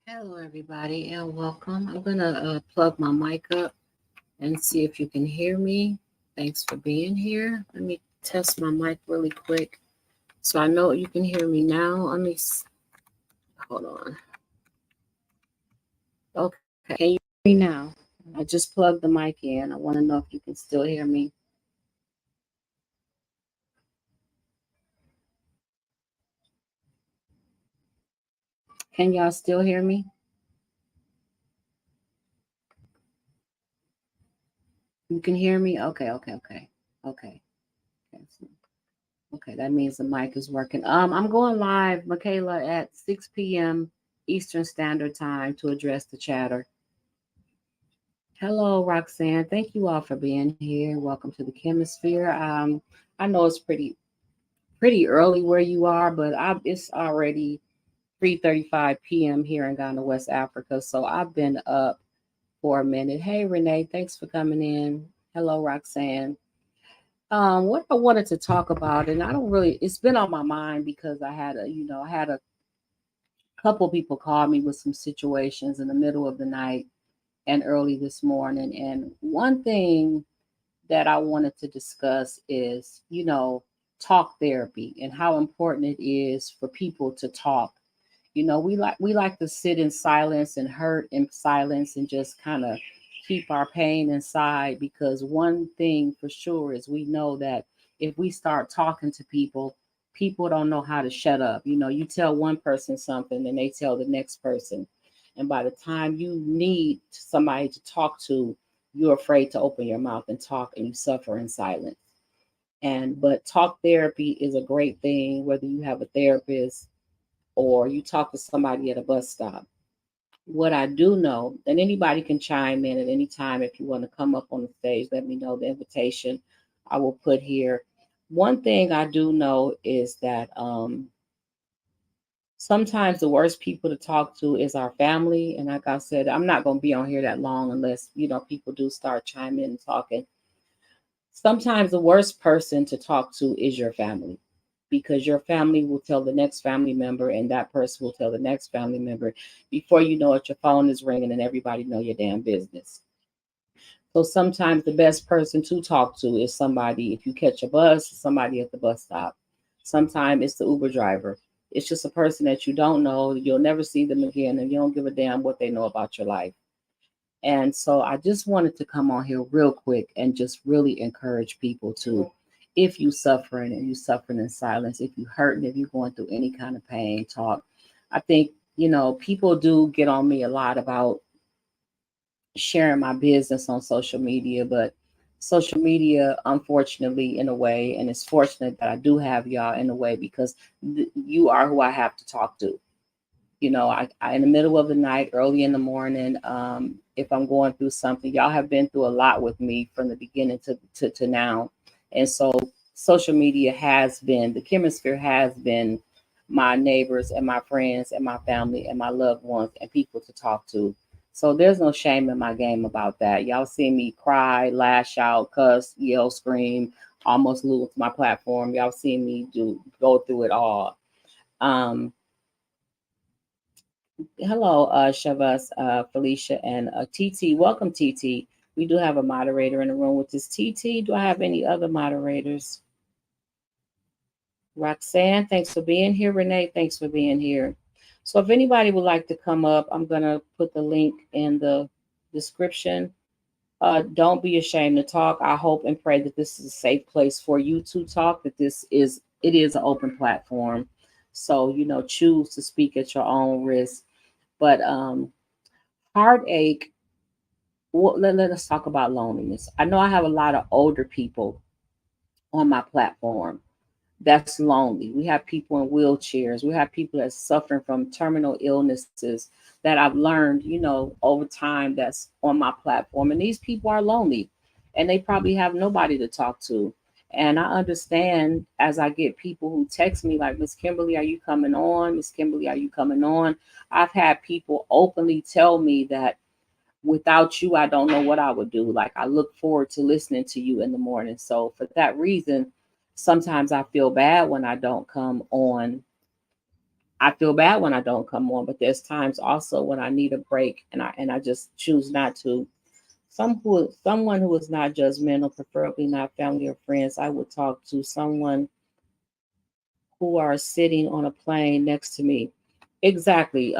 Hello, everybody, and welcome. I'm going to plug my mic up and see if you can hear me. Thanks for being here. Let me test my mic really quick so I know you can hear me now. Hold on. Okay, can you hear me now? I just plugged the mic in. I want to know if you can still hear me. Can y'all still hear me? You can hear me? Okay. Okay. Okay. Okay, that means the mic is working. I'm going live, Michaela, at 6 p.m. Eastern Standard Time to address the chatter. Hello, Roxanne. Thank you all for being here. Welcome to the Chemisphere. I know it's pretty early where you are, but it's already 3:35 p.m. here in Ghana, West Africa. So I've been up for a minute. Hey, Renee, thanks for coming in. Hello, Roxanne. What I wanted to talk about, and I don't really, it's been on my mind because I had a couple people call me with some situations in the middle of the night and early this morning. And one thing that I wanted to discuss is, talk therapy and how important it is for people to talk. We like to sit in silence and hurt in silence and just kind of keep our pain inside, because one thing for sure is we know that if we start talking to people, people don't know how to shut up. You tell one person something and they tell the next person. And by the time you need somebody to talk to, you're afraid to open your mouth and talk, and you suffer in silence. But talk therapy is a great thing, whether you have a therapist or you talk to somebody at a bus stop. What I do know, and anybody can chime in at any time if you want to come up on the stage, let me know. The invitation I will put here. One thing I do know is that sometimes the worst people to talk to is our family. And like I said, I'm not going to be on here that long unless, people do start chiming in and talking. Sometimes the worst person to talk to is your family, because your family will tell the next family member, and that person will tell the next family member. Before you know it, your phone is ringing and everybody know your damn business. So sometimes the best person to talk to is somebody, if you catch a bus, somebody at the bus stop. Sometimes it's the Uber driver. It's just a person that you don't know, you'll never see them again, and you don't give a damn what they know about your life. And so I just wanted to come on here real quick and just really encourage people to, if you suffering and you suffering in silence, if you hurting, if you're going through any kind of pain, talk. I think, people do get on me a lot about sharing my business on social media, but social media, unfortunately, in a way, and it's fortunate that I do have y'all in a way, because you are who I have to talk to. I in the middle of the night, early in the morning, if I'm going through something, y'all have been through a lot with me from the beginning to now. And so social media has been, the Chemisphere has been my neighbors and my friends and my family and my loved ones and people to talk to. So there's no shame in my game about that. Y'all see me cry, lash out, cuss, yell, scream, almost lose my platform. Y'all see me go through it all. Um, Hello, Shavas, Felicia, and TT. Welcome, TT. We do have a moderator in the room with this. TT, do I have any other moderators? Roxanne, thanks for being here. Renee, thanks for being here. So if anybody would like to come up, I'm going to put the link in the description. Don't be ashamed to talk. I hope and pray that this is a safe place for you to talk, that it is an open platform. So, choose to speak at your own risk. But heartache, well, let us talk about loneliness. I know I have a lot of older people on my platform that's lonely. We have people in wheelchairs. We have people that's suffering from terminal illnesses that I've learned, over time, that's on my platform. And these people are lonely and they probably have nobody to talk to. And I understand, as I get people who text me like, Miss Kimberly, are you coming on? Miss Kimberly, are you coming on? I've had people openly tell me that without you, I don't know what I would do. Like, I look forward to listening to you in the morning. So for that reason, sometimes I feel bad when I don't come on. I feel bad when I don't come on, but there's times also when I need a break and I just choose not to. Someone who is not judgmental, preferably not family or friends, I would talk to someone who are sitting on a plane next to me. Exactly.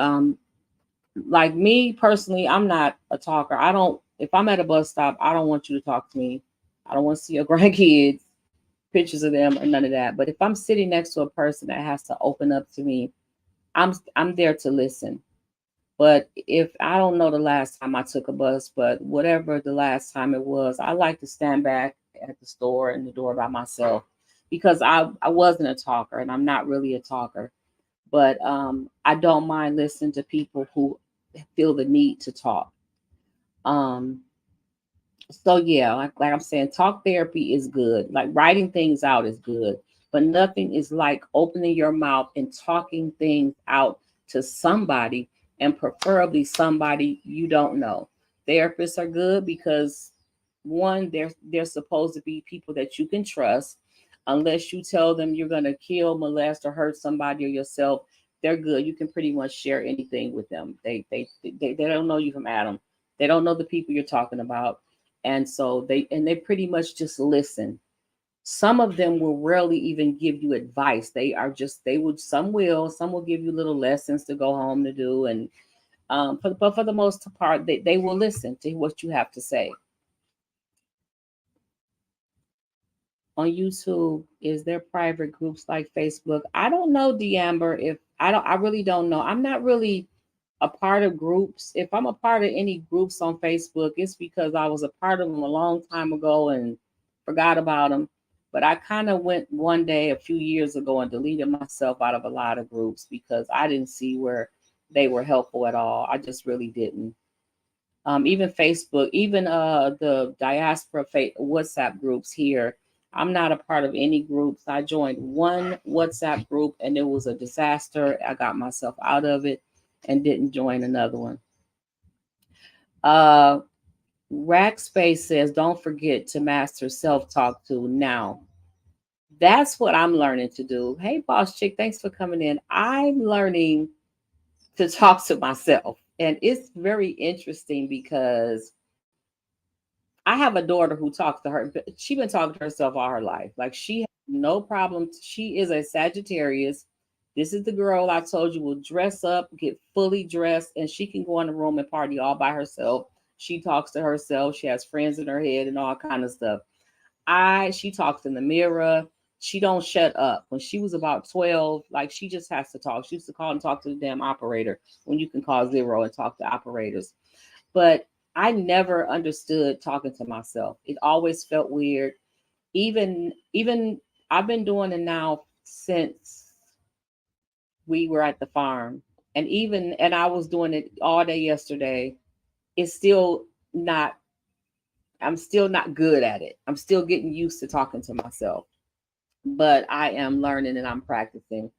Like me personally, I'm not a talker. I don't. If I'm at a bus stop, I don't want you to talk to me. I don't want to see your grandkids, pictures of them, or none of that. But if I'm sitting next to a person that has to open up to me, I'm there to listen. But if I don't know the last time I took a bus, but whatever the last time it was, I like to stand back at the store and the door by myself because I wasn't a talker and I'm not really a talker. But I don't mind listening to people who feel the need to talk. Um, so yeah, like I'm saying, talk therapy is good. Like writing things out is good, but nothing is like opening your mouth and talking things out to somebody, and preferably somebody you don't know. Therapists are good because one, they're supposed to be people that you can trust. Unless you tell them you're gonna kill, molest, or hurt somebody or yourself, they're good. You can pretty much share anything with them. They don't know you from Adam. They don't know the people you're talking about, and so they pretty much just listen. Some of them will rarely even give you advice. They would some will give you little lessons to go home to do, and but for the most part they will listen to what you have to say. On YouTube, is there private groups like Facebook? I don't know, D'Amber. If I really don't know. I'm not really a part of groups. If I'm a part of any groups on Facebook, it's because I was a part of them a long time ago and forgot about them. But I kind of went one day a few years ago and deleted myself out of a lot of groups because I didn't see where they were helpful at all. I just really didn't. Even Facebook, even the diaspora WhatsApp groups here. I'm not a part of any groups. I joined one WhatsApp group and it was a disaster. I got myself out of it and didn't join another one. Uh, Rackspace says, don't forget to master self talk to now. That's what I'm learning to do. Hey, boss chick, thanks for coming in. I'm learning to talk to myself. And it's very interesting because I have a daughter who talks to her. She's been talking to herself all her life. Like she has no problem. She is a Sagittarius. This is the girl I told you will dress up, get fully dressed, and she can go in the room and party all by herself. She talks to herself. She has friends in her head and all kind of stuff. She talks in the mirror. She don't shut up. When she was about 12, like she just has to talk. She used to call and talk to the damn operator when you can call zero and talk to operators. But I never understood talking to myself. It always felt weird. Even I've been doing it now since we were at the farm. And I was doing it all day yesterday. It's still not I'm still not good at it. I'm still getting used to talking to myself. But I am learning and I'm practicing.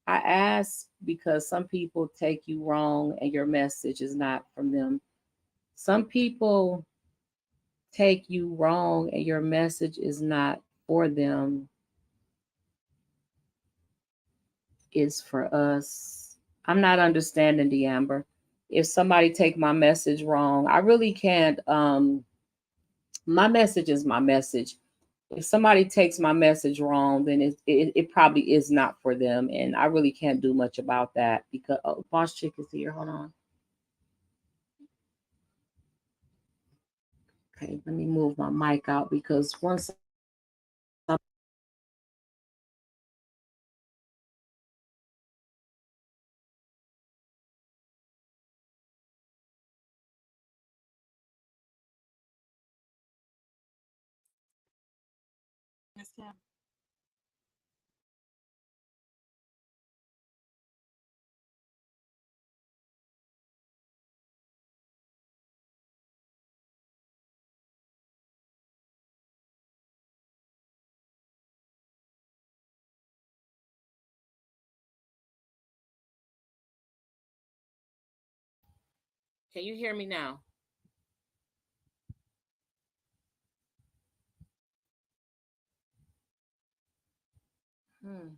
I ask because some people take you wrong and your message is not from them. Some people take you wrong and your message is not for them, is for us. I'm not understanding, the Amber. If somebody take my message wrong, I really can't. My message is my message. If somebody takes my message wrong, then it probably is not for them, and I really can't do much about that because boss chick is here. Hold on. Okay, let me move my mic out because once can you hear me now? Hmm.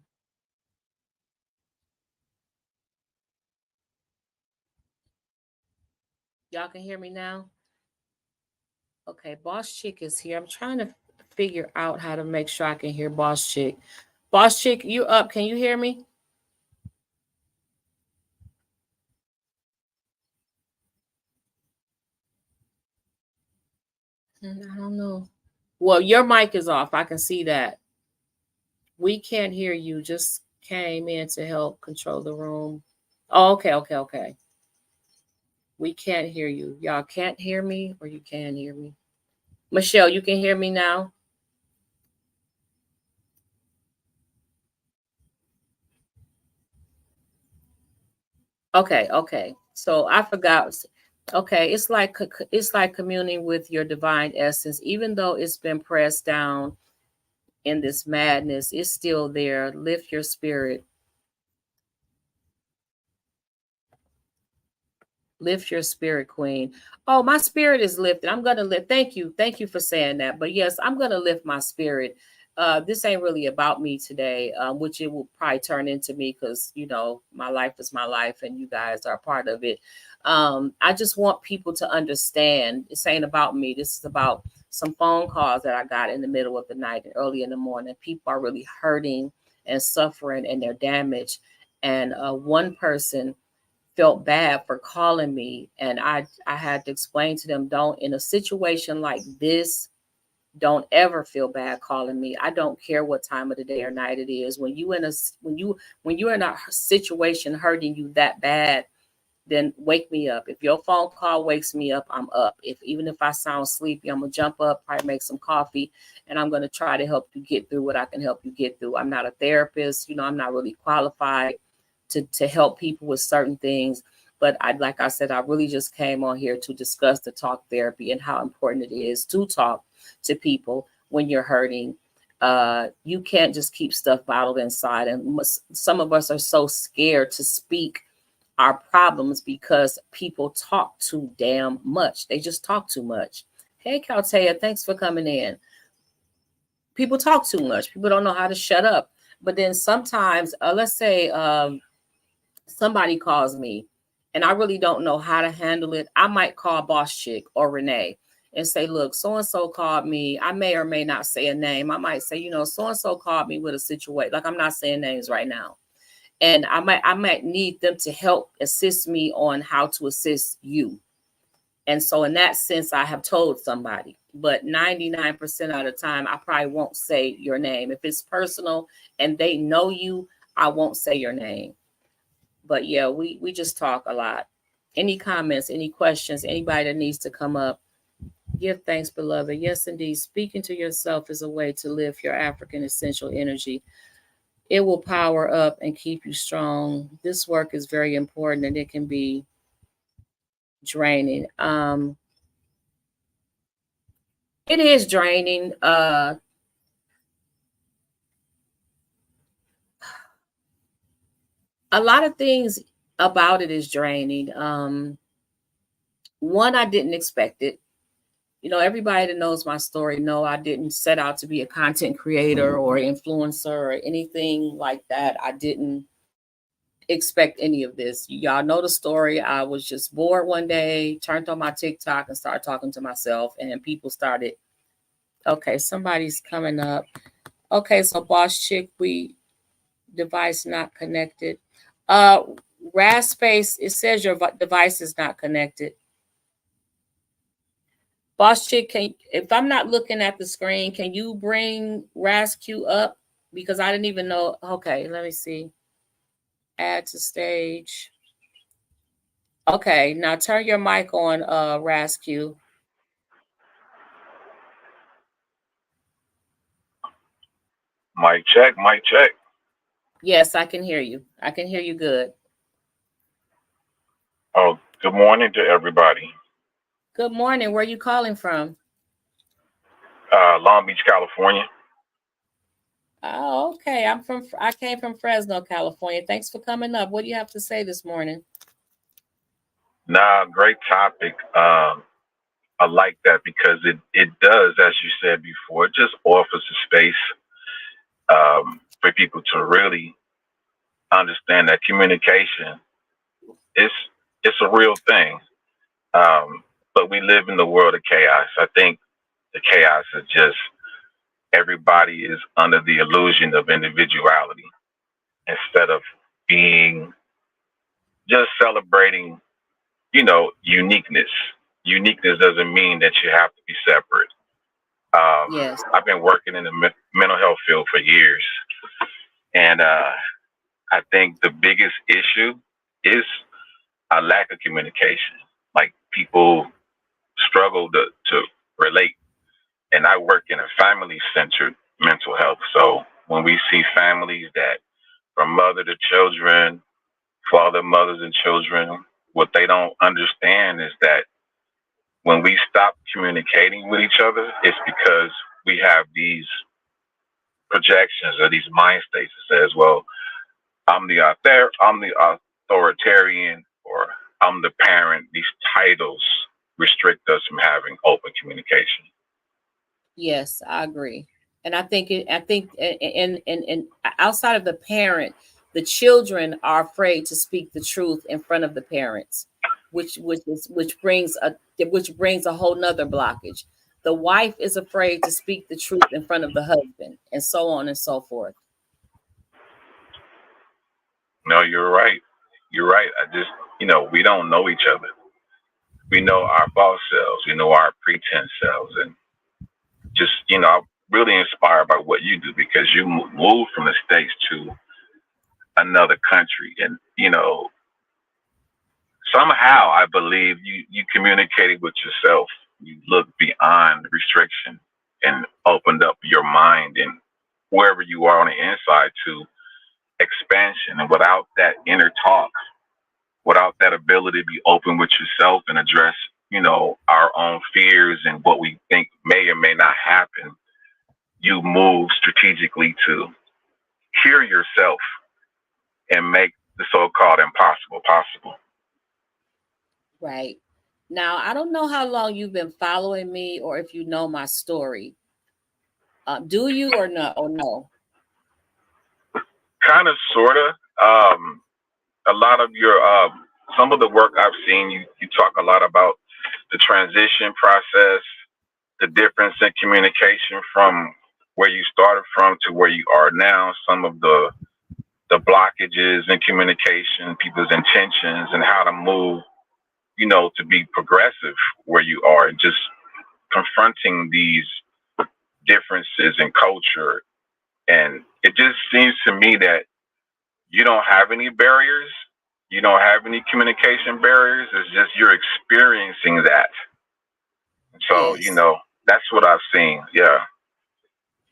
Y'all can hear me now? Okay, Boss Chick is here. I'm trying to figure out how to make sure I can hear Boss Chick. Boss Chick, you up? Can you hear me? I don't know. Well, your mic is off. I can see that. We can't hear you. Just came in to help control the room. Oh, okay, okay, okay. We can't hear you. Y'all can't hear me, or you can hear me. Michelle, you can hear me now? Okay, okay. So I forgot. Okay, it's like communing with your divine essence, even though it's been pressed down in this madness, it's still there. Lift your spirit. Lift your spirit, Queen. Oh, my spirit is lifted. I'm gonna lift. Thank you. Thank you for saying that. But yes, I'm gonna lift my spirit. This ain't really about me today, which it will probably turn into me because my life is my life and you guys are part of it. I just want people to understand this ain't about me. This is about some phone calls that I got in the middle of the night and early in the morning. People are really hurting and suffering and they're damaged. And one person felt bad for calling me, and I had to explain to them, don't, in a situation like this, don't ever feel bad calling me. I don't care what time of the day or night it is. When you're in a situation hurting you that bad, then wake me up. If your phone call wakes me up, I'm up. Even if I sound sleepy, I'm gonna jump up, probably make some coffee, and I'm gonna try to help you get through what I can help you get through. I'm not a therapist, I'm not really qualified to help people with certain things. But like I said, I really just came on here to discuss the talk therapy and how important it is to talk to people when you're hurting. You can't just keep stuff bottled inside. And some of us are so scared to speak our problems because people talk too damn much. They just talk too much. Hey, Caltea, thanks for coming in. People talk too much. People don't know how to shut up. But then sometimes, let's say somebody calls me and I really don't know how to handle it. I might call Boss Chick or Renee and say, look, so-and-so called me. I may or may not say a name. I might say, so-and-so called me with a situation. Like, I'm not saying names right now. And I might need them to help assist me on how to assist you. And so in that sense, I have told somebody, but 99% of the time, I probably won't say your name. If it's personal and they know you, I won't say your name. But yeah, we just talk a lot. Any comments, any questions, anybody that needs to come up, give thanks, beloved. Yes, indeed. Speaking to yourself is a way to live your African essential energy. It will power up and keep you strong. This work is very important and it can be draining. It is draining. A lot of things about it is draining. One, I didn't expect it. Everybody that knows my story know I didn't set out to be a content creator or influencer or anything like that. I didn't expect any of this. Y'all know the story. I was just bored one day, turned on my TikTok and started talking to myself, and people started. Okay, somebody's coming up. Okay, so Boss Chick, we device not connected. Uh, Raspace, it says your device is not connected. Boss Chick, if I'm not looking at the screen, can you bring RasQ up? Because I didn't even know. Okay, let me see. Add to stage. Okay, now turn your mic on, RasQ. Mic check, mic check. Yes, I can hear you. I can hear you good. Oh, good morning to everybody. Good morning. Where are you calling from? Long Beach, California. Oh, okay. I came from Fresno, California. Thanks for coming up. What do you have to say this morning? Nah, great topic. I like that because it does, as you said before, it just offers a space for people to really understand that communication is it's a real thing. But we live in the world of chaos. I think the chaos is just everybody is under the illusion of individuality instead of being just celebrating, uniqueness. Uniqueness doesn't mean that you have to be separate. Yes. I've been working in the mental health field for years, and I think the biggest issue is a lack of communication. Like people struggle to relate, and I work in a family-centered mental health. So when we see families that, from mother to children, father, mothers, and children, what they don't understand is that when we stop communicating with each other, it's because we have these projections or these mind states that says, well, I'm the authoritarian, or I'm the parent. These titles restrict us from having open communication. Yes, I agree. And I think and outside of the parent, the children are afraid to speak the truth in front of the parents, which brings a whole nother blockage. The wife is afraid to speak the truth in front of the husband, and so on and so forth. No, you're right. You're right. We don't know each other. We know our false selves. We know our pretense selves. And just, I'm really inspired by what you do because you moved from the States to another country. And, somehow I believe you communicated with yourself. You looked beyond restriction and opened up your mind and wherever you are on the inside to expansion. And without that inner talk, without that ability to be open with yourself and address, our own fears and what we think may or may not happen, you move strategically to hear yourself and make the so-called impossible possible. Right. Now, I don't know how long you've been following me or if you know my story. Do you or no? Or no? Kind of, sort of. A lot of your, some of the work I've seen, you talk a lot about the transition process, the difference in communication from where you started from to where you are now, some of the blockages in communication, people's intentions, and how to move, to be progressive where you are, and just confronting these differences in culture. And it just seems to me that you don't have any barriers. You don't have any communication barriers. It's just you're experiencing that. So, Yes. that's what I've seen. Yeah.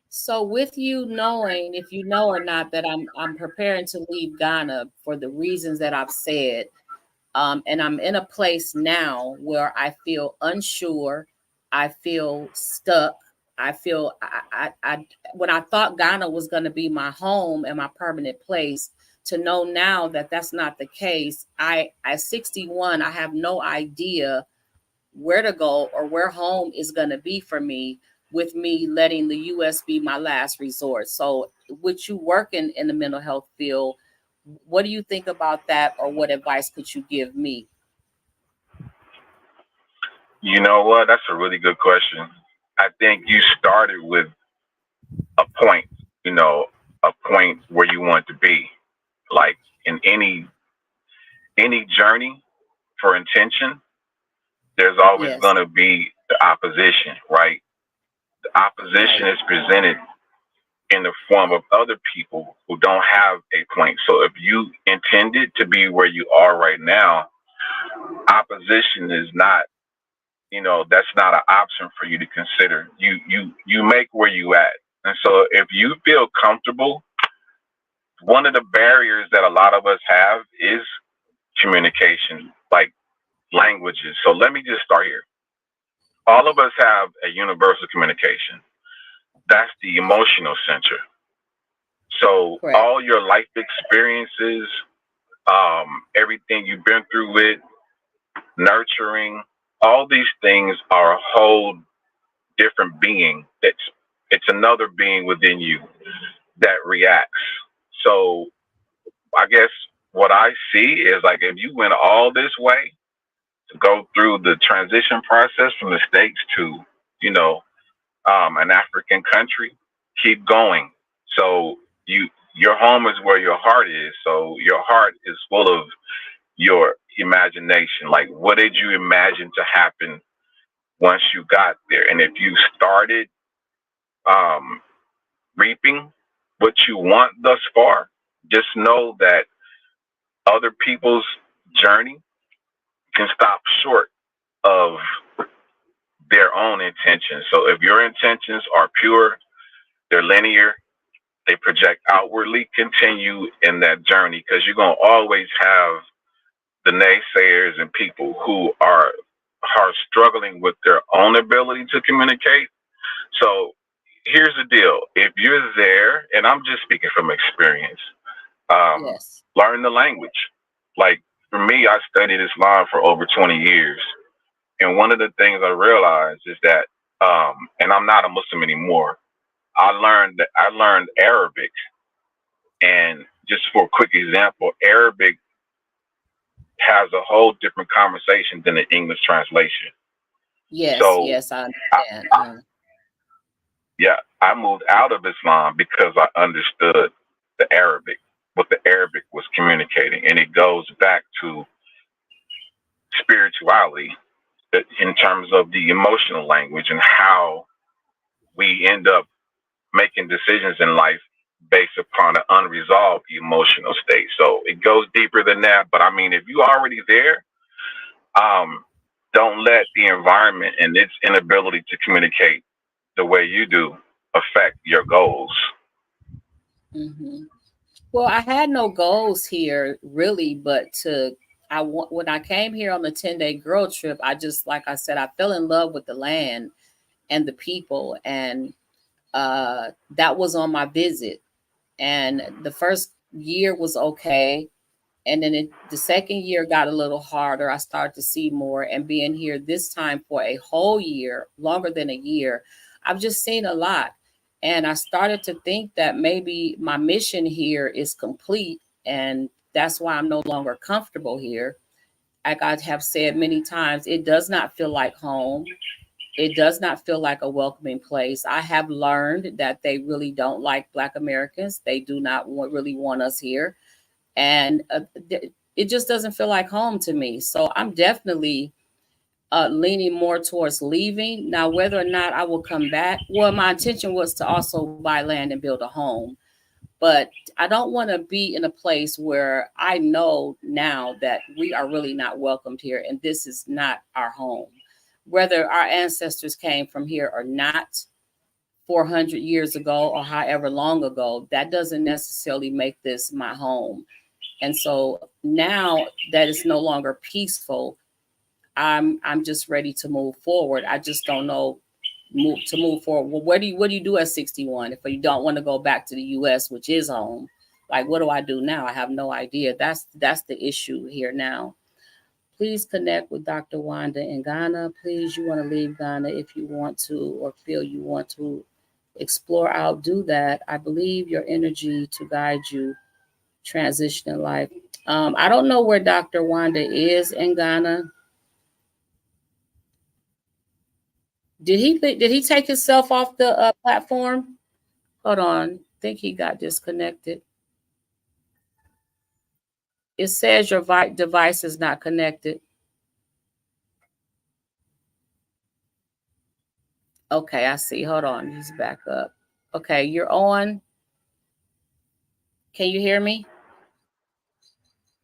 So with you knowing, if you know or not, that I'm preparing to leave Ghana for the reasons that I've said, and I'm in a place now where I feel unsure, I feel stuck. I feel I when I thought Ghana was going to be my home and my permanent place, to know now that that's not the case. I at 61, I have no idea where to go or where home is going to be for me, with me letting the US be my last resort. So with you working in the mental health field, what do you think about that, or what advice could you give me? You know what? That's a really good question. I think you started with a point, you know, a point where you want to be. Like in any journey for intention, there's always Yes. going to be the opposition, right? The opposition Right. is presented in the form of other people who don't have a point. So if you intended to be where you are right now, opposition is not, that's not an option for you to consider. You make where you at. And so if you feel comfortable, one of the barriers that a lot of us have is communication, like languages. So let me just start here. All of us have a universal communication. That's the emotional center. So Correct. all your life experiences, everything you've been through with, nurturing, all these things are a whole different being. It's another being within you that reacts. So I guess what I see is like if you went all this way to go through the transition process from the States to, you know, an African country, keep going. So your home is where your heart is. So your heart is full of your imagination. Like, what did you imagine to happen once you got there? And if you started um, reaping what you want thus far, just know that other people's journey can stop short of their own intentions. So if your intentions are pure, they're linear, they project outwardly, continue in that journey, because you're going to always have the naysayers and people who are struggling with their own ability to communicate. So here's the deal. If you're there, and I'm just speaking from experience, Yes. learn the language. Like for me, I studied Islam for over 20 years. And one of the things I realized is that, and I'm not a Muslim anymore, I learned Arabic. And just for a quick example, Arabic has a whole different conversation than the English translation. Yes, So, yes, I understand. yeah, I moved out of Islam because I understood the Arabic, what the Arabic was communicating. And it goes back to spirituality in terms of the emotional language and how we end up making decisions in life based upon an unresolved emotional state. So it goes deeper than that. But I mean, if you're already there, don't let the environment and its inability to communicate the way you do affect your goals. Mm-hmm. Well, I had no goals here really, but when I came here on the 10-day girl trip, I just, like I said, I fell in love with the land and the people, and that was on my visit. And the first year was okay, and then the second year got a little harder. I started to see more, and being here this time for a whole year, longer than a year, I've just seen a lot. And I started to think that maybe my mission here is complete, and that's why I'm no longer comfortable here. Like I have said many times, it does not feel like home. It does not feel like a welcoming place. I have learned that they really don't like Black Americans. They do not really want us here, and it just doesn't feel like home to me. So I'm definitely leaning more towards leaving. Now, whether or not I will come back, well, my intention was to also buy land and build a home, but I don't want to be in a place where I know now that we are really not welcomed here and this is not our home. Whether our ancestors came from here or not, 400 years ago or however long ago, that doesn't necessarily make this my home. And so now that it's no longer peaceful, I'm just ready to move forward. I just don't know move forward. Well, what do you do at 61 if you don't want to go back to the US, which is home? Like, what do I do now? I have no idea. That's the issue here now. Please connect with Dr. Wanda in Ghana. Please, you want to leave Ghana if you want to or feel you want to explore out, do that. I believe your energy to guide you transition in life. I don't know where Dr. Wanda is in Ghana. Did he take himself off the platform? Hold on. I think he got disconnected. It says your device is not connected. Okay, I see. Hold on. He's back up. Okay, you're on. Can you hear me?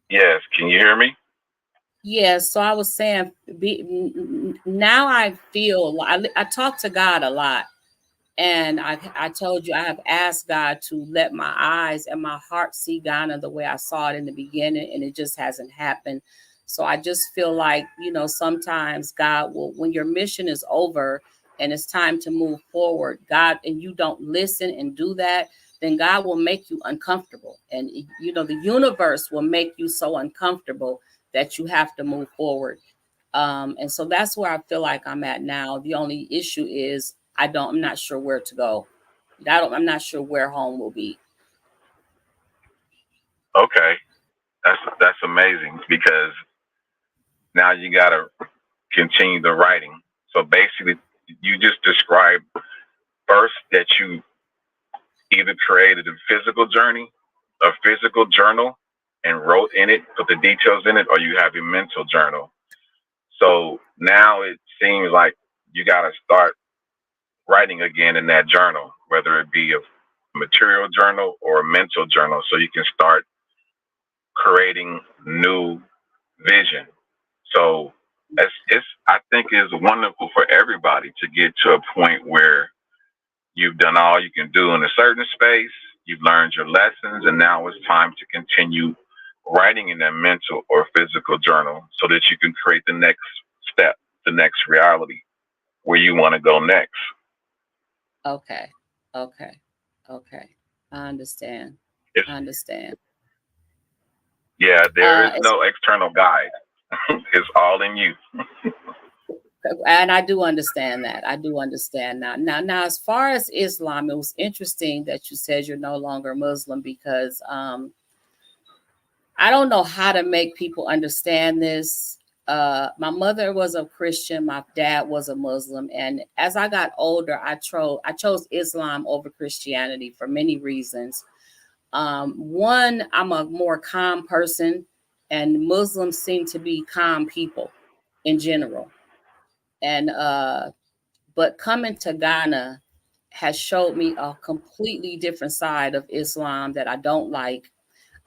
Yes, can you hear me? Yes. So I was saying, now I feel I talk to God a lot. And I told you I have asked God to let my eyes and my heart see Ghana the way I saw it in the beginning, and it just hasn't happened. So I just feel like, sometimes God will, when your mission is over and it's time to move forward, God, and you don't listen and do that, then God will make you uncomfortable. And, the universe will make you so uncomfortable that you have to move forward. And so that's where I feel like I'm at now. The only issue is I'm not sure where to go. I'm not sure where home will be. Okay, that's amazing because Now you got to continue the writing. So basically, you just described first that you either created a physical journal, and wrote in it, put the details in it, or you have a mental journal. So now it seems like you got to start writing again in that journal, whether it be a material journal or a mental journal, so you can start creating new vision. So I think it's wonderful for everybody to get to a point where you've done all you can do in a certain space, you've learned your lessons, and now it's time to continue writing in that mental or physical journal so that you can create the next step, the next reality where you want to go next. Okay. Okay. Okay. I understand. It's, I understand. yeah, there is It's, no external guide. It's all in you. and I do understand that. I do understand now. Now, as far as Islam, it was interesting that you said you're no longer Muslim because I don't know how to make people understand this. My mother was a Christian, my dad was a Muslim, and as I got older, I chose Islam over Christianity for many reasons. One, I'm a more calm person, and Muslims seem to be calm people in general. And but coming to Ghana has showed me a completely different side of Islam that I don't like.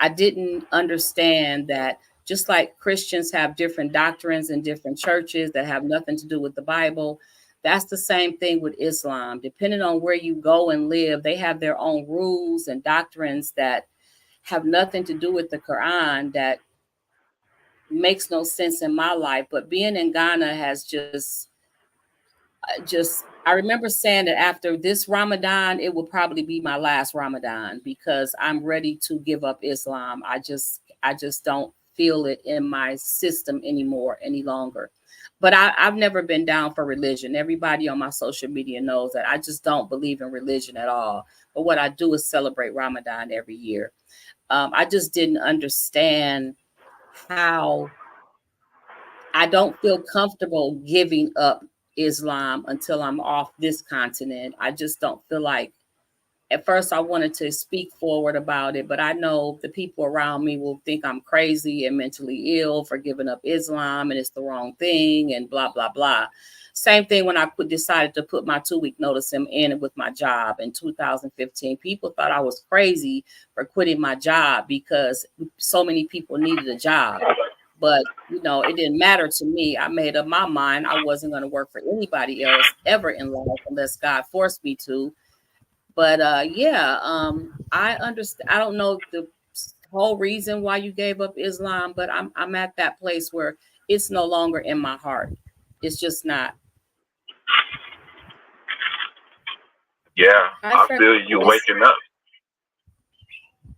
I didn't understand that just like Christians have different doctrines and different churches that have nothing to do with the Bible, that's the same thing with Islam. Depending on where you go and live, they have their own rules and doctrines that have nothing to do with the Quran that makes no sense in my life. But being in Ghana has just I remember saying that after this Ramadan, it will probably be my last Ramadan because I'm ready to give up Islam. I just don't feel it in my system anymore any longer. But I've never been down for religion. Everybody on my social media knows that I just don't believe in religion at all. But what I do is celebrate Ramadan every year. I just didn't understand how I don't feel comfortable giving up Islam until I'm off this continent. I just don't feel like at first I wanted to speak forward about it, but I know the people around me will think I'm crazy and mentally ill for giving up Islam and it's the wrong thing and blah, blah, blah. Same thing when I decided to put my 2-week notice in with my job in 2015. People thought I was crazy for quitting my job because so many people needed a job. But, it didn't matter to me. I made up my mind. I wasn't going to work for anybody else ever in life unless God forced me to. But I understand. I don't know the whole reason why you gave up Islam, but I'm at that place where it's no longer in my heart. It's just not. Yeah, Hi, I Fred. feel you waking up.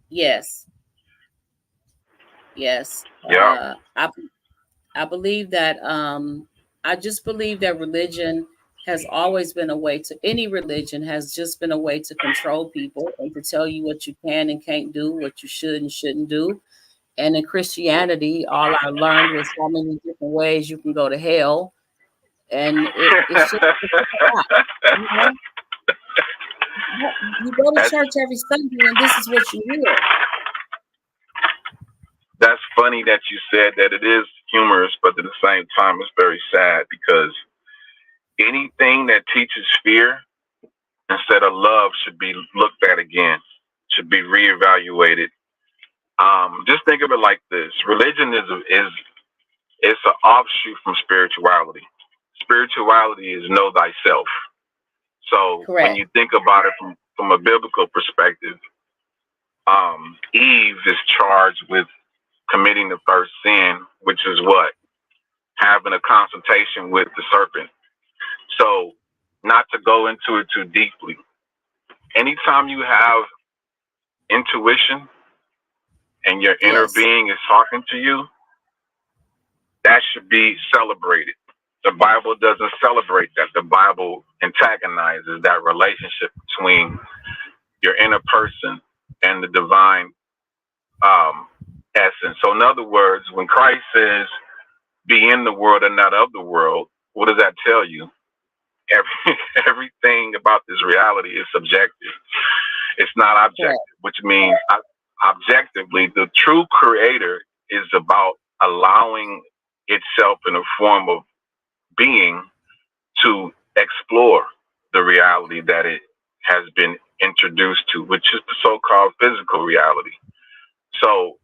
Yes. Yes. Yeah. I believe that I just believe that religion has always been a way to any religion has just been a way to control people and to tell you what you can and can't do, what you should and shouldn't do. And in Christianity, all I learned was so many different ways you can go to hell. And it's just a lot, you know. You go to that's church every Sunday and this is what you hear. that's funny that you said that. It is humorous, but at the same time, it's very sad because anything that teaches fear instead of love should be looked at again, should be reevaluated. Just think of it like this: religion is it's an offshoot from spirituality. Spirituality is know thyself. So when Correct. you think about it from a biblical perspective, Eve is charged with committing the first sin, which is what? Having a consultation with the serpent. So, not to go into it too deeply, anytime you have intuition and your inner Yes. being is talking to you, that should be celebrated. The Bible doesn't celebrate that. The Bible antagonizes that relationship between your inner person and the divine um, essence. So, in other words, when Christ says, be in the world and not of the world, what does that tell you? Everything about this reality is subjective. It's not Correct. objective, which means objectively, the true creator is about allowing itself in a form of being to explore the reality that it has been introduced to, which is the so-called physical reality. So,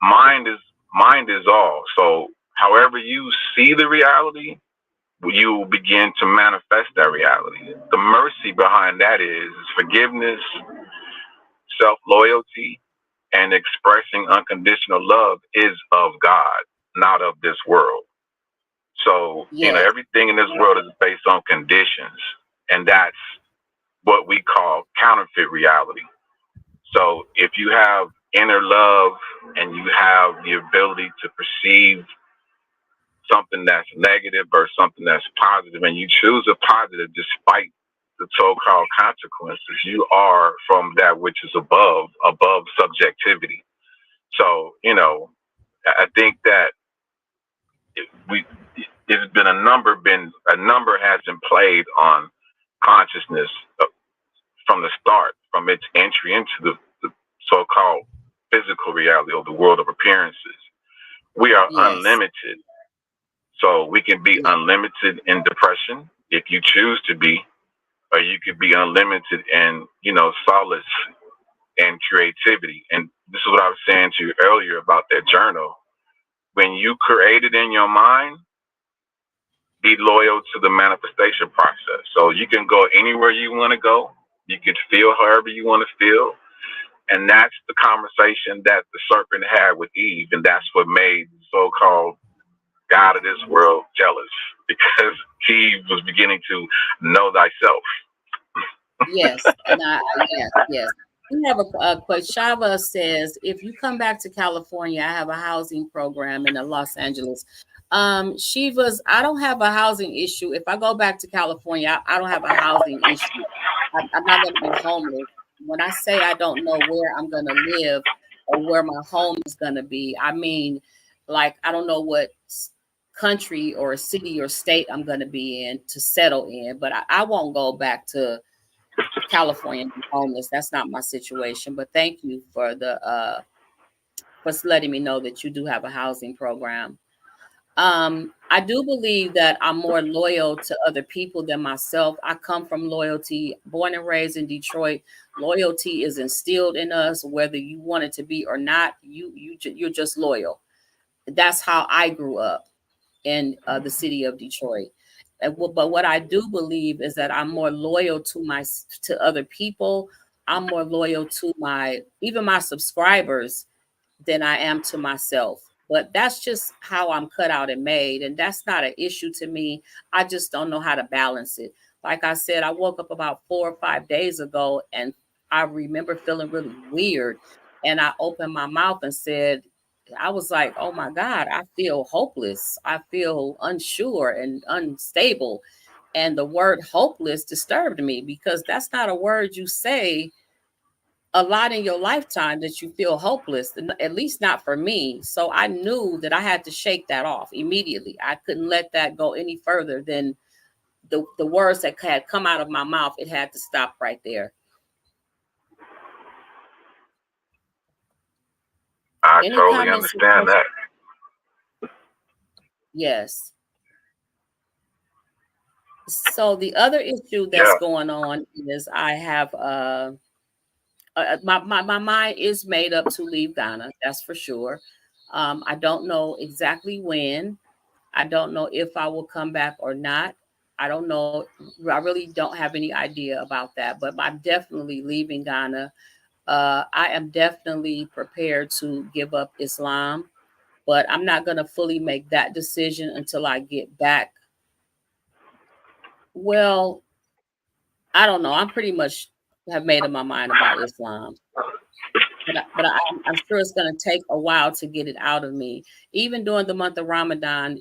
mind is all. So, however you see the reality, you begin to manifest that reality. The mercy behind that is forgiveness, self loyalty, and expressing unconditional love is of God, not of this world. So, Yes. everything in this world is based on conditions, and that's what we call counterfeit reality. So, if you have inner love and you have the ability to perceive something that's negative or something that's positive, and you choose a positive despite the so-called consequences, you are from that which is above subjectivity. So, I think that we it's been a number has been played on consciousness from the start, from its entry into the so-called physical reality of the world of appearances. We are Yes. unlimited. So we can be Yes. unlimited in depression if you choose to be, or you could be unlimited in, solace and creativity. And this is what I was saying to you earlier about that journal. When you create it in your mind, be loyal to the manifestation process. So you can go anywhere you want to go. You can feel however you want to feel. And that's the conversation that the serpent had with Eve. And that's what made the so-called God of this world jealous, because he was beginning to know thyself. Yes. And yes. We have a question. Shava says, if you come back to California, I have a housing program in Los Angeles. Shiva's, I don't have a housing issue. If I go back to California, I don't have a housing issue. I'm not going to be homeless. When I say I don't know where I'm going to live or where my home is going to be, I mean, like, I don't know what country or city or state I'm going to be in to settle in, but I won't go back to California and be homeless. That's not my situation. But thank you for for letting me know that you do have a housing program. I do believe that I'm more loyal to other people than myself. I come from loyalty, born and raised in Detroit. Loyalty is instilled in us, whether you want it to be or not. You're just loyal. That's how I grew up in the city of Detroit. But what I do believe is that I'm more loyal to other people. I'm more loyal to even my subscribers than I am to myself. But that's just how I'm cut out and made. And that's not an issue to me. I just don't know how to balance it. Like I said, I woke up about 4 or 5 days ago and I remember feeling really weird. And I opened my mouth and said, I was like, oh my God, I feel hopeless. I feel unsure and unstable. And the word hopeless disturbed me because that's not a word you say a lot in your lifetime, that you feel hopeless, at least not for me. So I knew that I had to shake that off immediately. I couldn't let that go any further than the words that had come out of my mouth. It had to stop right there. I Any totally comments? understand that. Yes. So the other issue that's Yeah. going on is I have my mind is made up to leave Ghana. That's for sure. I don't know exactly when. I don't know if I will come back or not. I don't know. I really don't have any idea about that, but I'm definitely leaving Ghana. I am definitely prepared to give up Islam, but I'm not going to fully make that decision until I get back. Well, I don't know. I'm pretty much have made up my mind about Islam. But I'm sure it's going to take a while to get it out of me. Even during the month of Ramadan,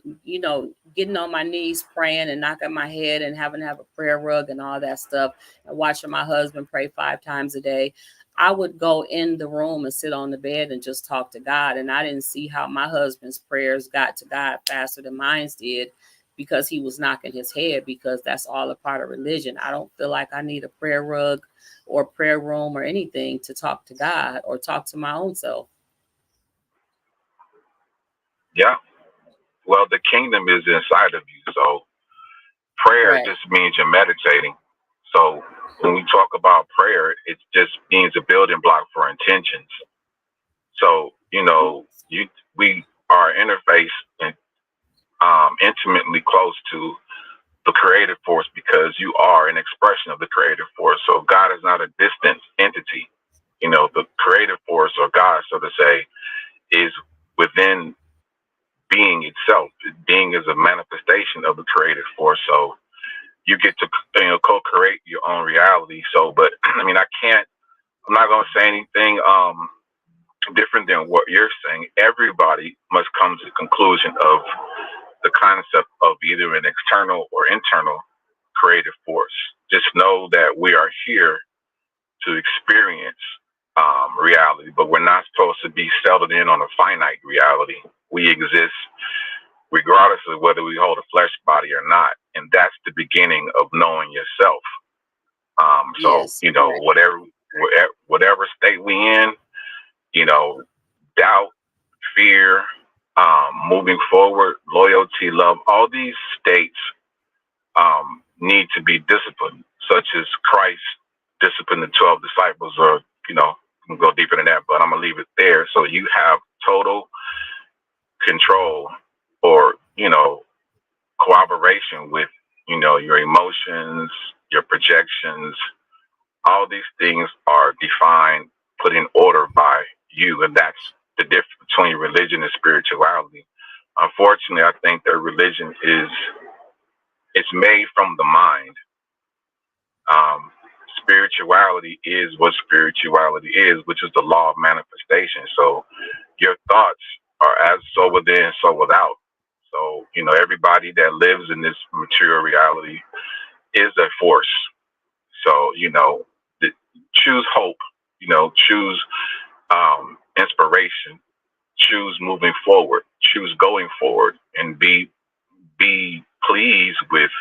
getting on my knees, praying and knocking my head and having to have a prayer rug and all that stuff, and watching my husband pray 5 times a day. I would go in the room and sit on the bed and just talk to God. And I didn't see how my husband's prayers got to God faster than mine did, because he was knocking his head, because that's all a part of religion. I don't feel like I need a prayer rug or prayer room or anything to talk to God or talk to my own self. Yeah. Well, the kingdom is inside of you. So prayer Right. just means you're meditating. So when we talk about prayer, it just means a building block for intentions. So, we are interface and intimately close to the creative force, because you are an expression of the creative force. So God is not a distant entity. The creative force, or God, so to say, is within being itself. Being is a manifestation of the creative force. So you get to co-create your own reality. So, but I mean, I'm not going to say anything different than what you're saying. Everybody must come to the conclusion of the concept of either an external or internal creative force. Just know that we are here to experience reality, but we're not supposed to be settled in on a finite reality. We exist regardless of whether we hold a flesh body or not, and that's the beginning of knowing yourself. Yes. Whatever state we in, doubt, fear, moving forward, loyalty, love, all these states need to be disciplined, such as Christ disciplined the 12 disciples, or, we can go deeper than that, but I'm going to leave it there. So you have total control, or, cooperation with, your emotions, your projections. All these things are defined, put in order by you, and that's the difference between religion and spirituality. Unfortunately, I think that religion it's made from the mind. Um, Spirituality is what spirituality is, which is the law of manifestation. So your thoughts are as so within, so without. So, everybody that lives in this material reality is a force. So, choose hope, choose inspiration, choose moving forward, choose going forward, and be pleased with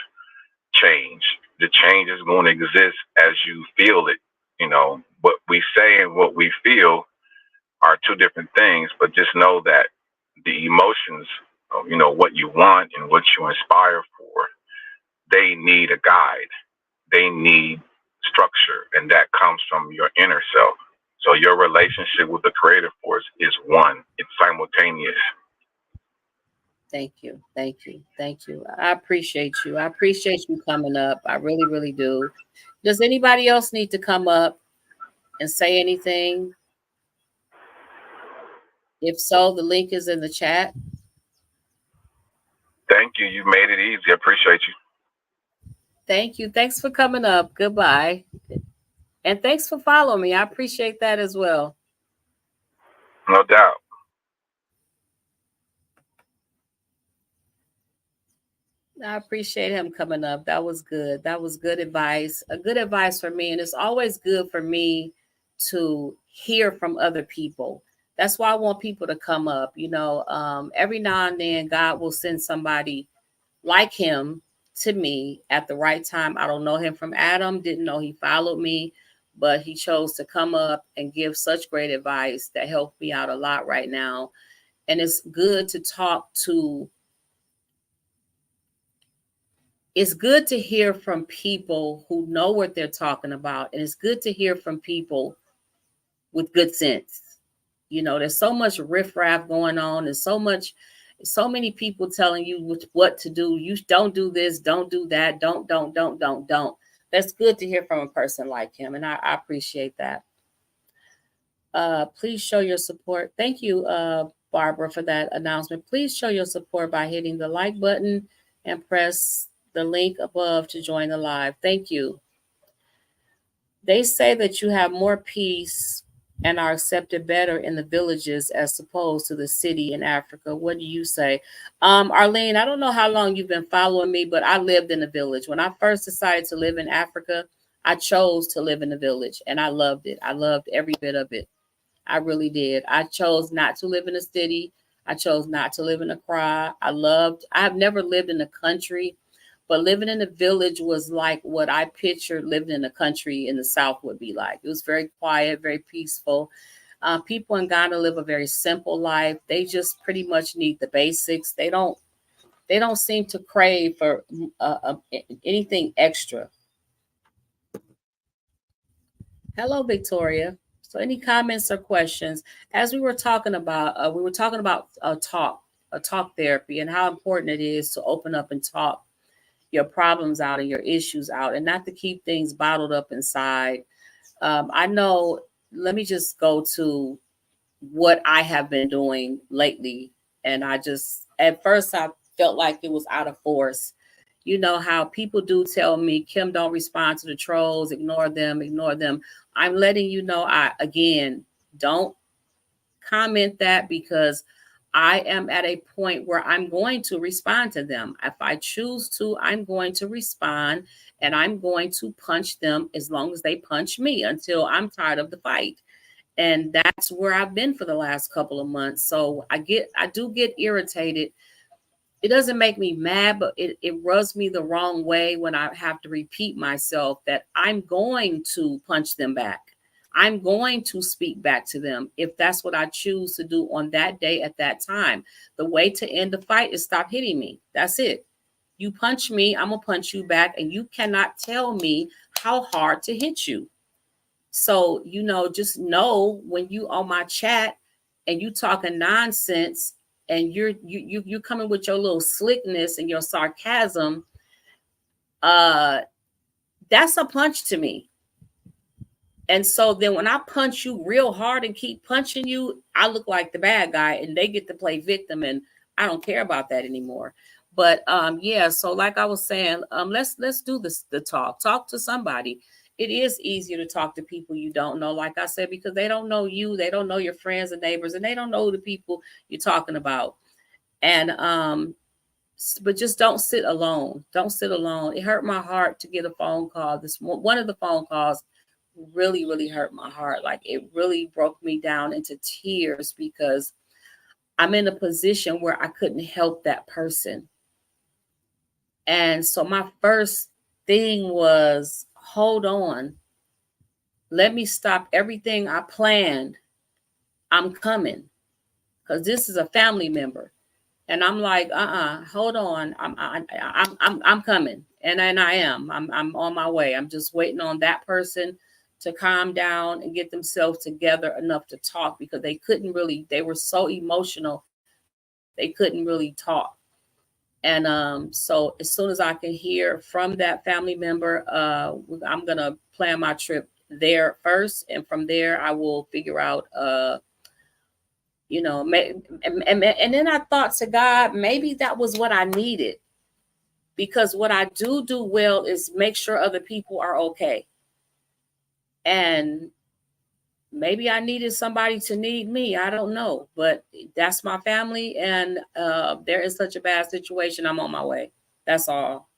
change. The change is going to exist as you feel it. What we say and what we feel are two different things, but just know that the emotions, what you want and what you inspire for, they need a guide. They need structure, and that comes from your inner self. So your relationship with the creative force is one. It's simultaneous. Thank you. Thank you. Thank you. I appreciate you. I appreciate you coming up. I really, really do. Does anybody else need to come up and say anything? If so, the link is in the chat. Thank you. You made it easy. I appreciate you. Thank you. Thanks for coming up. Goodbye. And thanks for following me. I appreciate that as well. No doubt. I appreciate him coming up. That was good. That was good advice. A good advice for me. And it's always good for me to hear from other people. That's why I want people to come up. Every now and then God will send somebody like him to me at the right time. I don't know him from Adam, didn't know he followed me, but he chose to come up and give such great advice that helped me out a lot right now. And it's good to talk to It's good to hear from people who know what they're talking about. And it's good to hear from people with good sense. There's so much riffraff going on. There's so many people telling you what to do. You don't do this, don't do that, don't. That's good to hear from a person like him. And I appreciate that. Please show your support. Thank you, Barbara, for that announcement. Please show your support by hitting the like button and press the link above to join the live. Thank you. They say that you have more peace and are accepted better in the villages as opposed to the city in Africa. What do you say? Arlene, I don't know how long you've been following me, but I lived in a village. When I first decided to live in Africa, I chose to live in the village and I loved it. I loved every bit of it. I really did. I chose not to live in a city. I chose not to live in Accra. I have never lived in the country, but living in the village was like what I pictured living in the country in the South would be like. It was very quiet, very peaceful. People in Ghana live a very simple life. They just pretty much need the basics. They don't seem to crave for anything extra. Hello, Victoria. So, any comments or questions? As we were talking about talk therapy, and how important it is to open up and talk your problems out and your issues out, and not to keep things bottled up inside. I know. Let me just go to what I have been doing lately, and I just at first I felt like it was out of force. You know how people do tell me, Kim, don't respond to the trolls, ignore them, ignore them. I'm letting you know, I again don't comment that, because I am at a point where I'm going to respond to them. If I choose to, I'm going to respond, and I'm going to punch them as long as they punch me until I'm tired of the fight. And that's where I've been for the last couple of months. So I do get irritated. It doesn't make me mad, but it rubs me the wrong way when I have to repeat myself that I'm going to punch them back. I'm going to speak back to them if that's what I choose to do on that day at that time. The way to end the fight is stop hitting me. That's it. You punch me, I'm going to punch you back, and you cannot tell me how hard to hit you. So, just know when you on my chat and you talking nonsense, and you're coming with your little slickness and your sarcasm, that's a punch to me. And so then when I punch you real hard and keep punching you, I look like the bad guy and they get to play victim, and I don't care about that anymore. But yeah, so like I was saying, let's do this, the talk to somebody. It is easier to talk to people you don't know, like I said, because they don't know you, they don't know your friends and neighbors, and they don't know the people you're talking about. And but just don't sit alone. Don't sit alone. It hurt my heart to get a phone call. This one of the phone calls really, really hurt my heart. Like, it really broke me down into tears, because I'm in a position where I couldn't help that person. And so my first thing was, hold on. Let me stop everything I planned. I'm coming, because this is a family member. And I'm like, hold on. I'm coming. And I am. I'm on my way. I'm just waiting on that person to calm down and get themselves together enough to talk, because they were so emotional. They couldn't really talk. And so as soon as I can hear from that family member, I'm gonna plan my trip there first, and from there I will figure out and then I thought to God, maybe that was what I needed, because what I do well is make sure other people are okay. And maybe I needed somebody to need me. I don't know, but that's my family. And there is such a bad situation. I'm on my way. That's all.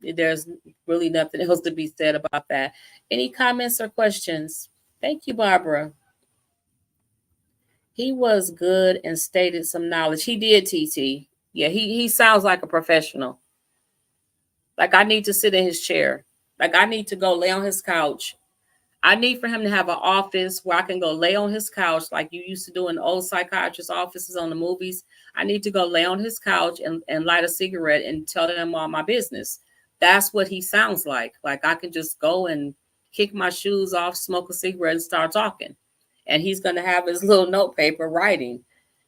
There's really nothing else to be said about that. Any comments or questions? Thank you, Barbara. He was good and stated some knowledge. He did, TT. Yeah, he sounds like a professional. Like, I need to sit in his chair. Like, I need to go lay on his couch. I need for him to have an office where I can go lay on his couch, like you used to do in old psychiatrist offices on the movies. I need to go lay on his couch and light a cigarette and tell them all my business. That's what he sounds like. Like, I can just go and kick my shoes off, smoke a cigarette, and start talking. And he's going to have his little note paper writing.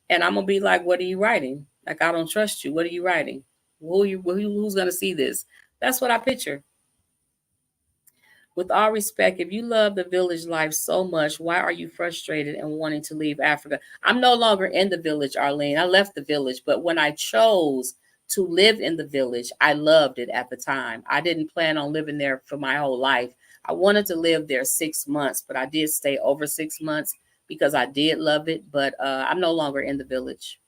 And I'm going to be like, what are you writing? Like, I don't trust you. What are you writing? Who's going to see this? That's what I picture. With all respect, if you love the village life so much, why are you frustrated and wanting to leave Africa? I'm no longer in the village, Arlene. I left the village. But when I chose to live in the village, I loved it at the time. I didn't plan on living there for my whole life. I wanted to live there 6 months, but I did stay over 6 months because I did love it. But I'm no longer in the village.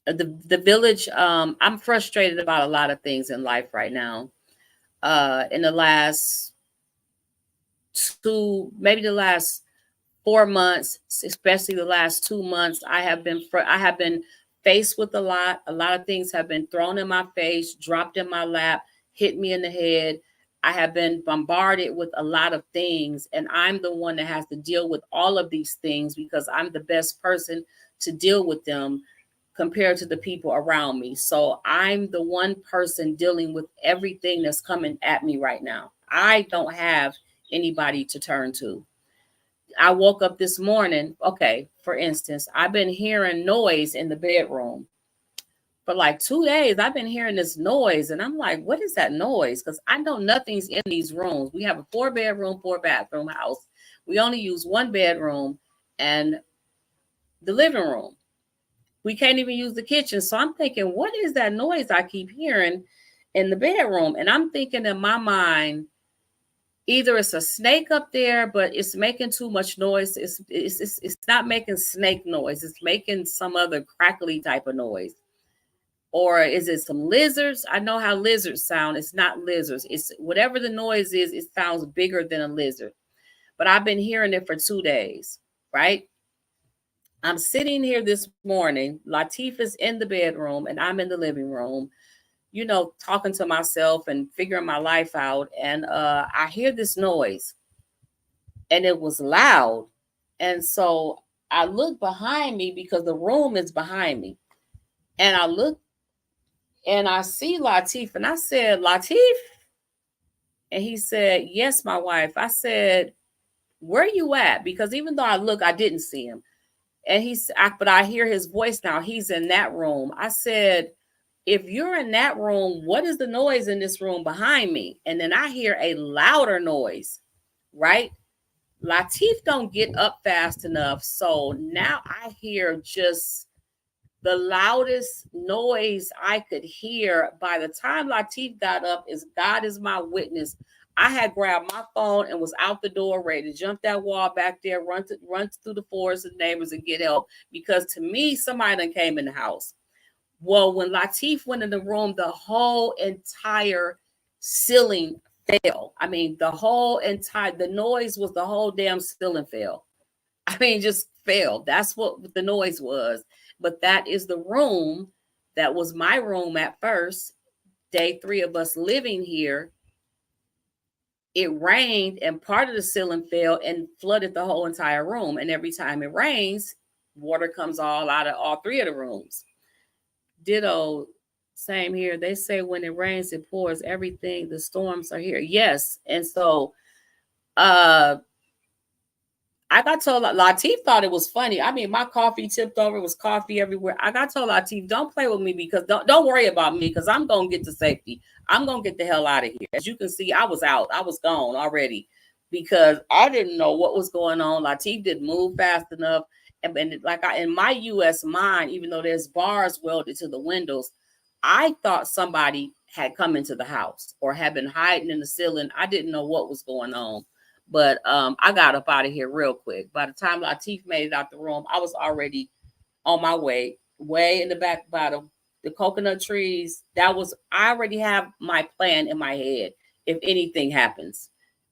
The village. I'm frustrated about a lot of things in life right now. In the last maybe the last 4 months, especially the last 2 months, I have been faced with a lot. A lot of things have been thrown in my face, dropped in my lap, hit me in the head. I have been bombarded with a lot of things, and I'm the one that has to deal with all of these things because I'm the best person to deal with them compared to the people around me. So I'm the one person dealing with everything that's coming at me right now. I don't have anybody to turn to. I woke up this morning. Okay, for instance, I've been hearing noise in the bedroom for like 2 days. I've been hearing this noise, and I'm like, what is that noise? Because I know nothing's in these rooms. We have a 4-bedroom, 4-bathroom house. We only use 1 bedroom and the living room. We can't even use the kitchen. So I'm thinking, what is that noise I keep hearing in the bedroom? And I'm thinking in my mind, either it's a snake up there, but it's making too much noise. It's not making snake noise. It's making some other crackly type of noise. Or is it some lizards? I know how lizards sound. It's not lizards. It's whatever the noise is, it sounds bigger than a lizard. But I've been hearing it for 2 days, right? I'm sitting here this morning. Latif is in the bedroom and I'm in the living room, talking to myself and figuring my life out. And I hear this noise and it was loud. And so I look behind me because the room is behind me. And I look and I see Latif and I said, Latif? And he said, yes, my wife. I said, where you at? Because even though I didn't see him. And but I hear his voice now. He's in that room. I said, if you're in that room, what is the noise in this room behind me? And then I hear a louder noise, right? Latif don't get up fast enough. So now I hear just the loudest noise I could hear. By the time Latif got up, God is my witness, I had grabbed my phone and was out the door ready to jump that wall back there, run through the forest of neighbors and get help. Because to me, somebody done came in the house. Well, when Latif went in the room, the whole entire ceiling fell. I mean, the noise was the whole damn ceiling fell. I mean, just fell. That's what the noise was. But that is the room that was my room at first. Day 3 of us living here, it rained and part of the ceiling fell and flooded the whole entire room. And every time it rains, water comes all out of all 3 of the rooms. Ditto, same here. They say when it rains, it pours. Everything, the storms are here. Yes. And so I got told, Latif thought it was funny. I mean, my coffee tipped over, it was coffee everywhere. I got told Latif, don't play with me because don't worry about me because I'm going to get to safety. I'm going to get the hell out of here. As you can see, I was out. I was gone already because I didn't know what was going on. Latif didn't move fast enough. And in my U.S. mind, even though there's bars welded to the windows, I thought somebody had come into the house or had been hiding in the ceiling. I didn't know what was going on. But I got up out of here real quick. By the time Latif made it out the room, I was already on my way in the back by the coconut trees. I already have my plan in my head if anything happens.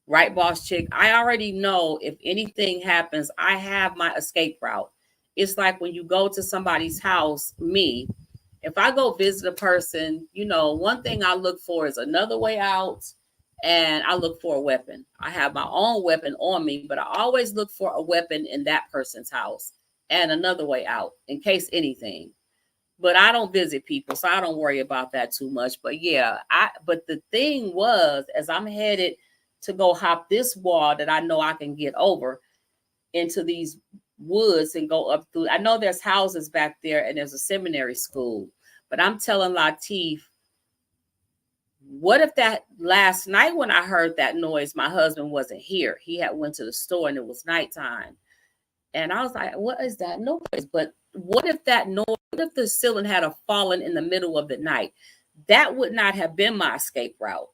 Right, Boss Chick? I already know if anything happens, I have my escape route. It's like when you go to somebody's house, if I go visit a person, one thing I look for is another way out. And I look for a weapon. I have my own weapon on me, but I always look for a weapon in that person's house and another way out in case anything. But I don't visit people, so I don't worry about that too much. But yeah, but the thing was, as I'm headed to go hop this wall that I know I can get over into these woods and go up through. I know there's houses back there and there's a seminary school, but I'm telling Latif, what if that last night when I heard that noise, my husband wasn't here? He had went to the store and it was nighttime. And I was like, what is that noise? But what if the ceiling had fallen in the middle of the night? That would not have been my escape route.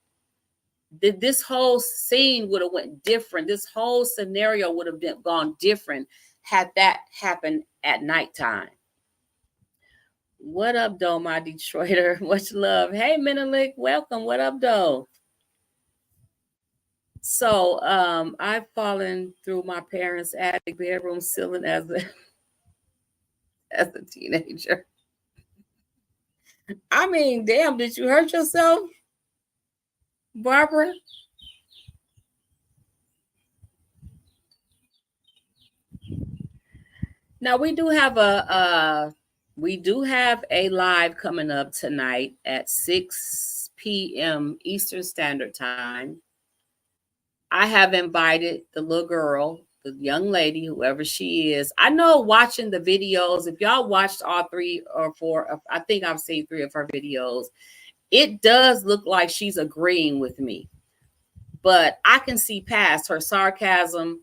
This whole scene would have went different. This whole scenario would have gone different had that happened at nighttime. What up, though, my Detroiter? Much love. Hey, Menelik, welcome. What up, though? So, I've fallen through my parents' attic bedroom ceiling as a teenager. I mean, damn, did you hurt yourself, Barbara? Now we do have a live coming up tonight at 6 p.m. Eastern Standard Time. I have invited the little girl, the young lady, whoever she is. I know watching the videos, if y'all watched all 3 or 4, I think I've seen 3 of her videos, it does look like she's agreeing with me. But I can see past her sarcasm,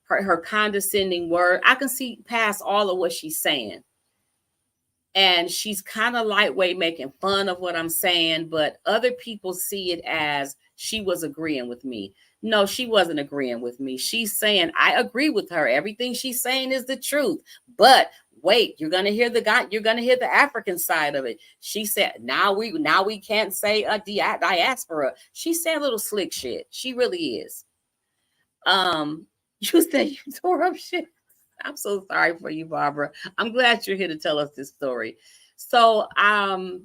her condescending word. I can see past all of what she's saying. And she's kind of lightweight making fun of what I'm saying, but other people see it as she was agreeing with me. No, she wasn't agreeing with me. She's saying, I agree with her. Everything she's saying is the truth. But wait, you're going to hear the African side of it. She said, now we can't say a diaspora. She's saying a little slick shit. She really is. You said you tore up shit. I'm so sorry for you, Barbara. I'm glad you're here to tell us this story. So, I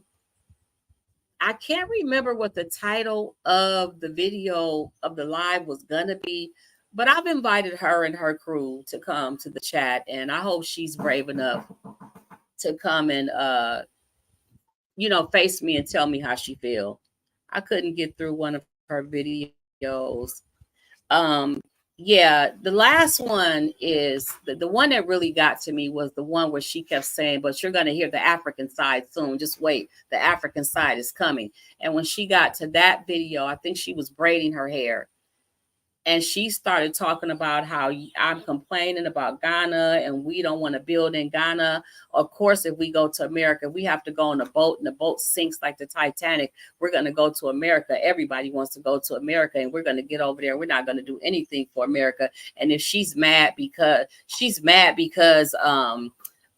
can't remember what the title of the video of the live was going to be, but I've invited her and her crew to come to the chat, and I hope she's brave enough to come and, face me and tell me how she feel. I couldn't get through one of her videos. Yeah, the last one is the one that really got to me was the one where she kept saying, but you're going to hear the African side soon. Just wait. The African side is coming. And when she got to that video, I think she was braiding her hair. And she started talking about how I'm complaining about Ghana and we don't want to build in Ghana. Of course, if we go to America, we have to go on a boat and the boat sinks like the Titanic. We're going to go to America. Everybody wants to go to America and we're going to get over there. We're not going to do anything for America. And if she's mad because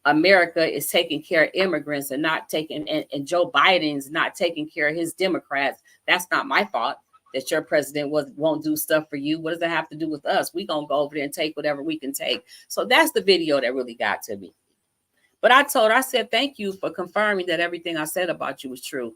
America is taking care of immigrants and not taking, and Joe Biden's not taking care of his Democrats, that's not my fault. That your president won't do stuff for you. What does that have to do with us? We gonna go over there and take whatever we can take. So that's the video that really got to me. But I said, thank you for confirming that everything I said about you was true.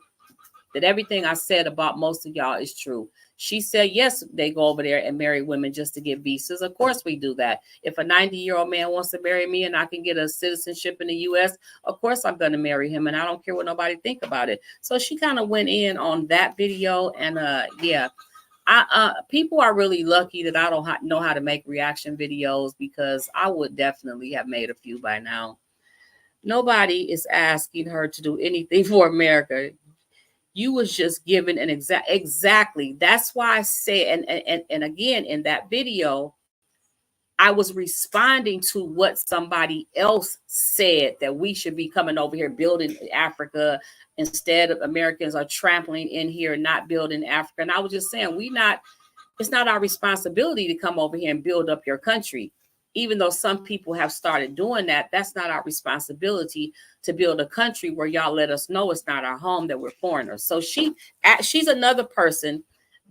That everything I said about most of y'all is true. She said, yes, they go over there and marry women just to get visas. Of course we do that. If a 90-year-old man wants to marry me and I can get a citizenship in the U.S., of course I'm going to marry him. And I don't care what nobody think about it. So she kind of went in on that video. And yeah, people are really lucky that I don't know how to make reaction videos, because I would definitely have made a few by now. Nobody is asking her to do anything for America. You was just given an exactly. That's why I say, and again, in that video, I was responding to what somebody else said, that we should be coming over here building Africa instead of Americans are trampling in here, not building Africa. And I was just saying, it's not our responsibility to come over here and build up your country. Even though some people have started doing that, that's not our responsibility to build a country where y'all let us know it's not our home, that we're foreigners. So she's another person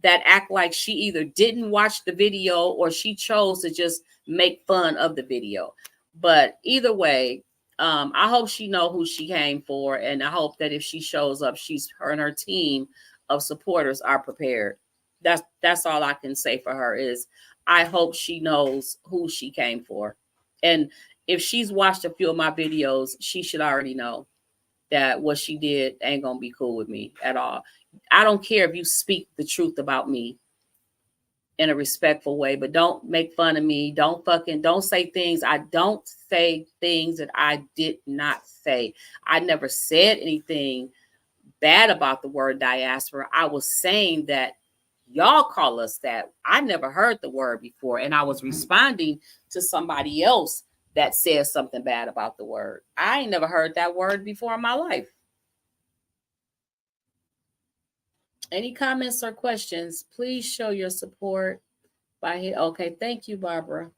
that act like she either didn't watch the video or she chose to just make fun of the video. But either way, I hope she know who she came for. And I hope that if she shows up, her and her team of supporters are prepared. That's all I can say for her is, I hope she knows who she came for. And if she's watched a few of my videos, she should already know that what she did ain't going to be cool with me at all. I don't care if you speak the truth about me in a respectful way, but don't make fun of me. Don't say things. I don't say things that I did not say. I never said anything bad about the word diaspora. I was saying that y'all call us that. I never heard the word before. And I was responding to somebody else that says something bad about the word. I ain't never heard that word before in my life. Any comments or questions? Please show your support by hitting. Okay, thank you, Barbara.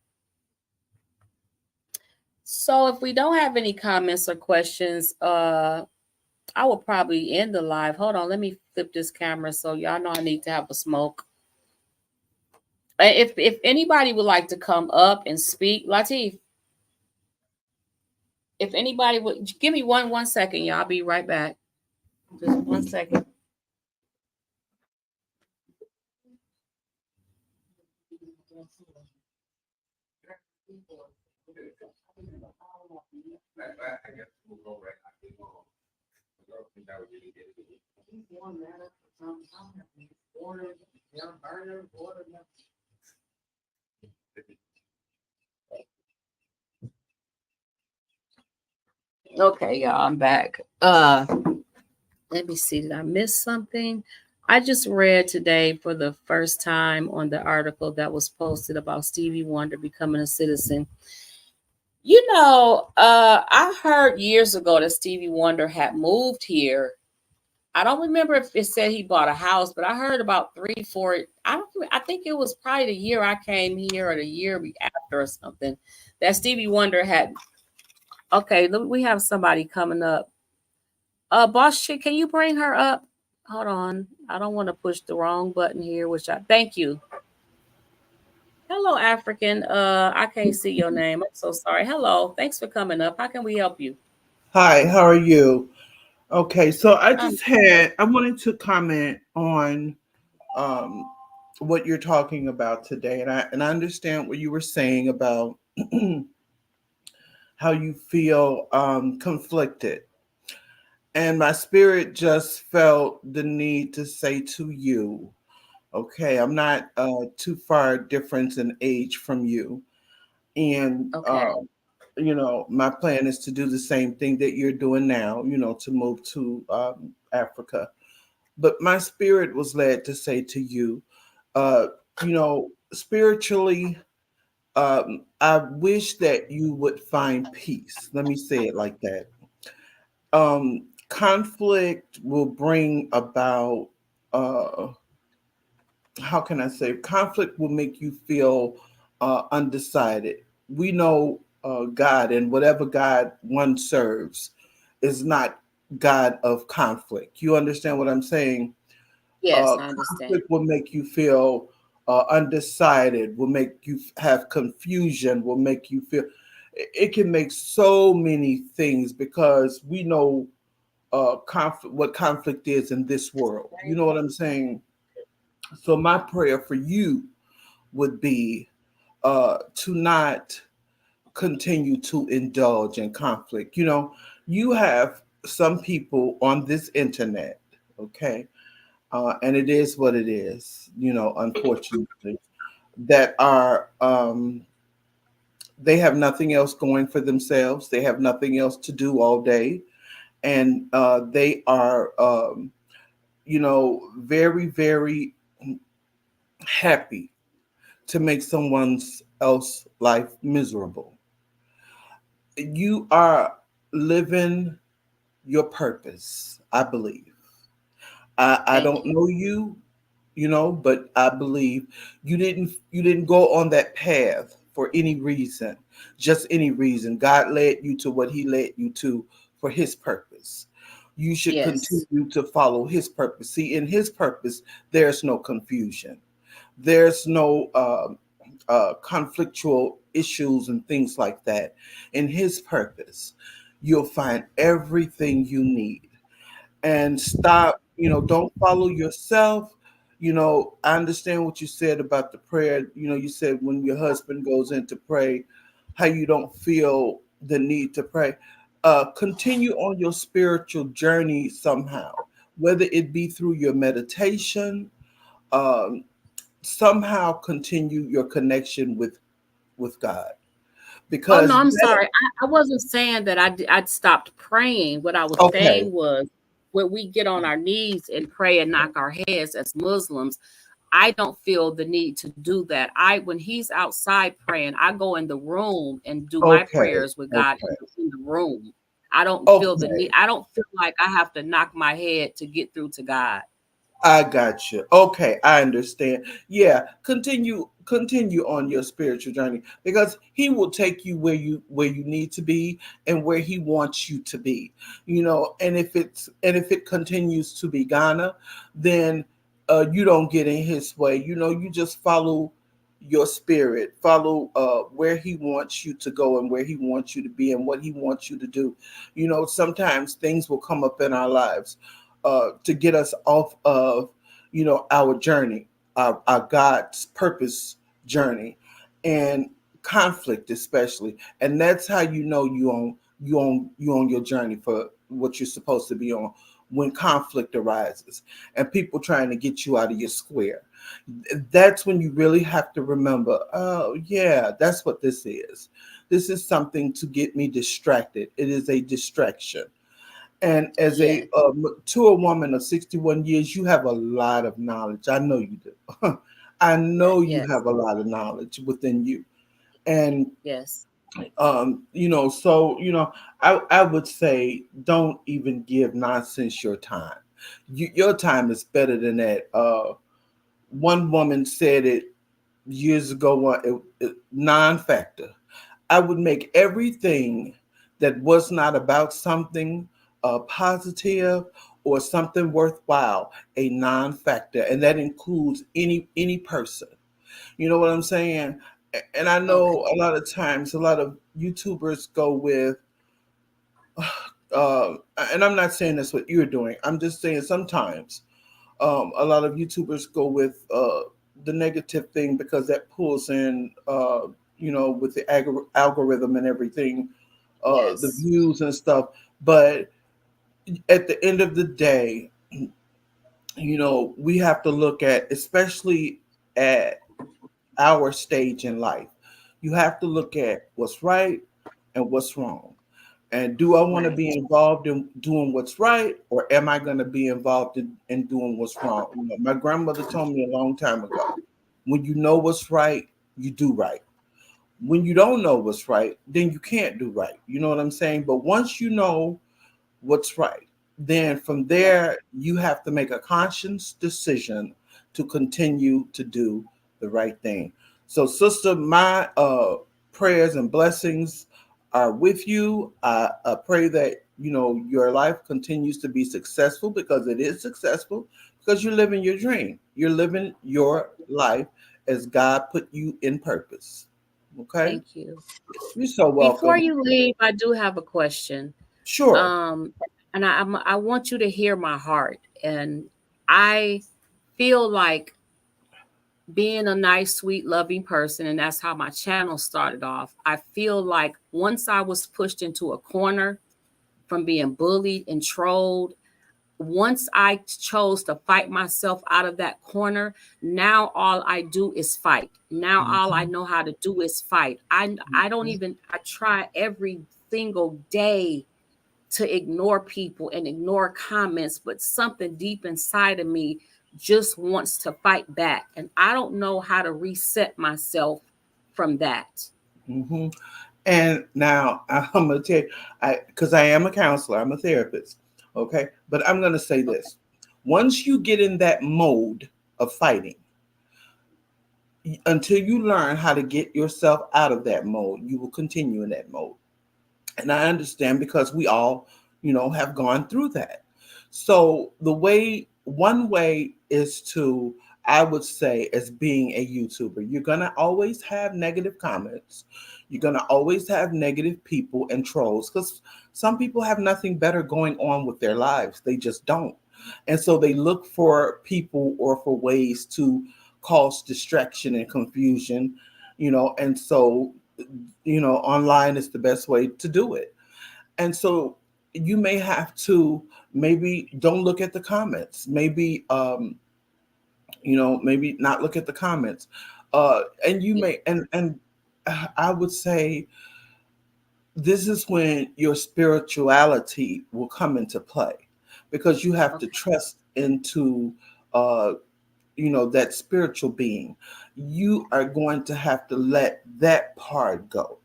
So if we don't have any comments or questions, I will probably end the live. Hold on, let me flip this camera so y'all know I need to have a smoke. If anybody would like to come up and speak, Latif, if anybody would give me one second, y'all. I'll be right back. Just 1 second. Okay, y'all, I'm back. Let me see, did I miss something? I just read today for the first time on the article that was posted about Stevie Wonder becoming a citizen. You know, I heard years ago that Stevie Wonder had moved here. I don't remember if it said he bought a house, but I heard about 3, 4. I think it was probably the year I came here or the year after or something that Stevie Wonder had. Okay, look, we have somebody coming up. Boss chick, can you bring her up? Hold on. I don't want to push the wrong button here, thank you. Hello, African. I can't see your name. I'm so sorry. Hello. Thanks for coming up. How can we help you? Hi, how are you? Okay, so I wanted to comment on um, what you're talking about today, and I understand what you were saying about how you feel conflicted, and my spirit just felt the need to say to you, okay, I'm not too far difference in age from you, and Okay. my plan is to do the same thing that you're doing now, to move to Africa. But my spirit was led to say to you, uh, spiritually, I wish that you would find peace. Let me say it like that. Conflict will bring about, how can I say, conflict will make you feel undecided. We know God, and whatever God one serves is not God of conflict. You understand what I'm saying? Yes, I understand. Conflict will make you feel undecided, will make you have confusion, will make you feel, it can make so many things because we know conflict, what conflict is in this world. You know what I'm saying? So my prayer for you would be to not continue to indulge in conflict. You have some people on this internet, okay, and it is what it is, unfortunately, that are, they have nothing else going for themselves. They have nothing else to do all day. And they are, very, very happy to make someone else's life miserable. You are living your purpose, I believe. I Thank don't you. know you, but I believe you didn't go on that path for any reason, just any reason. God led you to what he led you to for his purpose. You should Yes. continue to follow his purpose. See, in his purpose, there's no confusion. There's no conflictual issues and things like that. In his purpose, you'll find everything you need. And stop, don't follow yourself. I understand what you said about the prayer. You said when your husband goes in to pray, how you don't feel the need to pray. Continue on your spiritual journey somehow, whether it be through your meditation. um, Somehow continue your connection with God, Oh no, because I'm sorry. I wasn't saying that I'd stopped praying. What I was okay, saying was when we get on our knees and pray and knock our heads as Muslims, I don't feel the need to do that. When he's outside praying, I go in the room and do my okay, prayers with God okay, in the room. I don't feel the need. okay. I don't feel like I have to knock my head to get through to God. I got you. Okay, I understand. Yeah, continue on your spiritual journey because he will take you where you need to be and where he wants you to be. And if it continues to be Ghana, then you don't get in his way. You just follow your spirit, follow where he wants you to go and where he wants you to be and what he wants you to do. Sometimes things will come up in our lives to get us off of, our journey, our God's purpose journey, and conflict especially. And that's how you on your journey for what you're supposed to be on when conflict arises and people trying to get you out of your square. That's when you really have to remember, oh yeah, that's what this is. This is something to get me distracted. It is a distraction. And as Yes, a mature woman of 61 years, you have a lot of knowledge. I know you do. I know you yes, have a lot of knowledge within you. And yes, I would say don't even give nonsense your time. Your time is better than that. One woman said it years ago, non-factor. I would make everything that was not about something positive or something worthwhile a non-factor, and that includes any person. You know what I'm saying? And I okay, know a lot of times, a lot of YouTubers go with, uh, and I'm not saying that's what you're doing. I'm just saying sometimes a lot of YouTubers go with the negative thing because that pulls in, with the algorithm and everything, the yes, views and stuff. But at the end of the day, we have to look at, especially at our stage in life, you have to look at what's right and what's wrong. And do I want to right, be involved in doing what's right, or am I going to be involved in doing what's wrong? My grandmother told me a long time ago, when you know what's right, you do right. When you don't know what's right, then you can't do right. You know what I'm saying? But once you know what's right, then from right. there, you have to make a conscious decision to continue to do the right thing. So, sister, my prayers and blessings are with you. I pray that your life continues to be successful, because it is successful, because you're living your dream. You're living your life as God put you in purpose. Okay, Thank you. you're so Before welcome. you leave, I do have a question. Sure. Um, and I want you to hear my heart. And I feel like being a nice, sweet, loving person, and that's how my channel started off. I feel like once I was pushed into a corner from being bullied and trolled, once I chose to fight myself out of that corner, now all I do is fight. Now all I Mhm. know how to do is fight. I don't even I try every single day to ignore people and ignore comments, but something deep inside of me just wants to fight back. And I don't know how to reset myself from that. Mhm. And now I'm gonna tell you, because I am a counselor, I'm a therapist, okay. But I'm gonna say Okay. this: once you get in that mode of fighting, until you learn how to get yourself out of that mode, you will continue in that mode. And I understand, because we all, have gone through that. So one way is to, I would say, as being a YouTuber, you're gonna always have negative comments. You're gonna always have negative people and trolls, because some people have nothing better going on with their lives. They just don't. And so they look for people or for ways to cause distraction and confusion, and so online is the best way to do it. And so you may have to, maybe don't look at the comments. Maybe not look at the comments. And you Yeah. may, and I would say this is when your spirituality will come into play, because you have to Okay. trust into uh, that spiritual being. You are going to have to let that part go,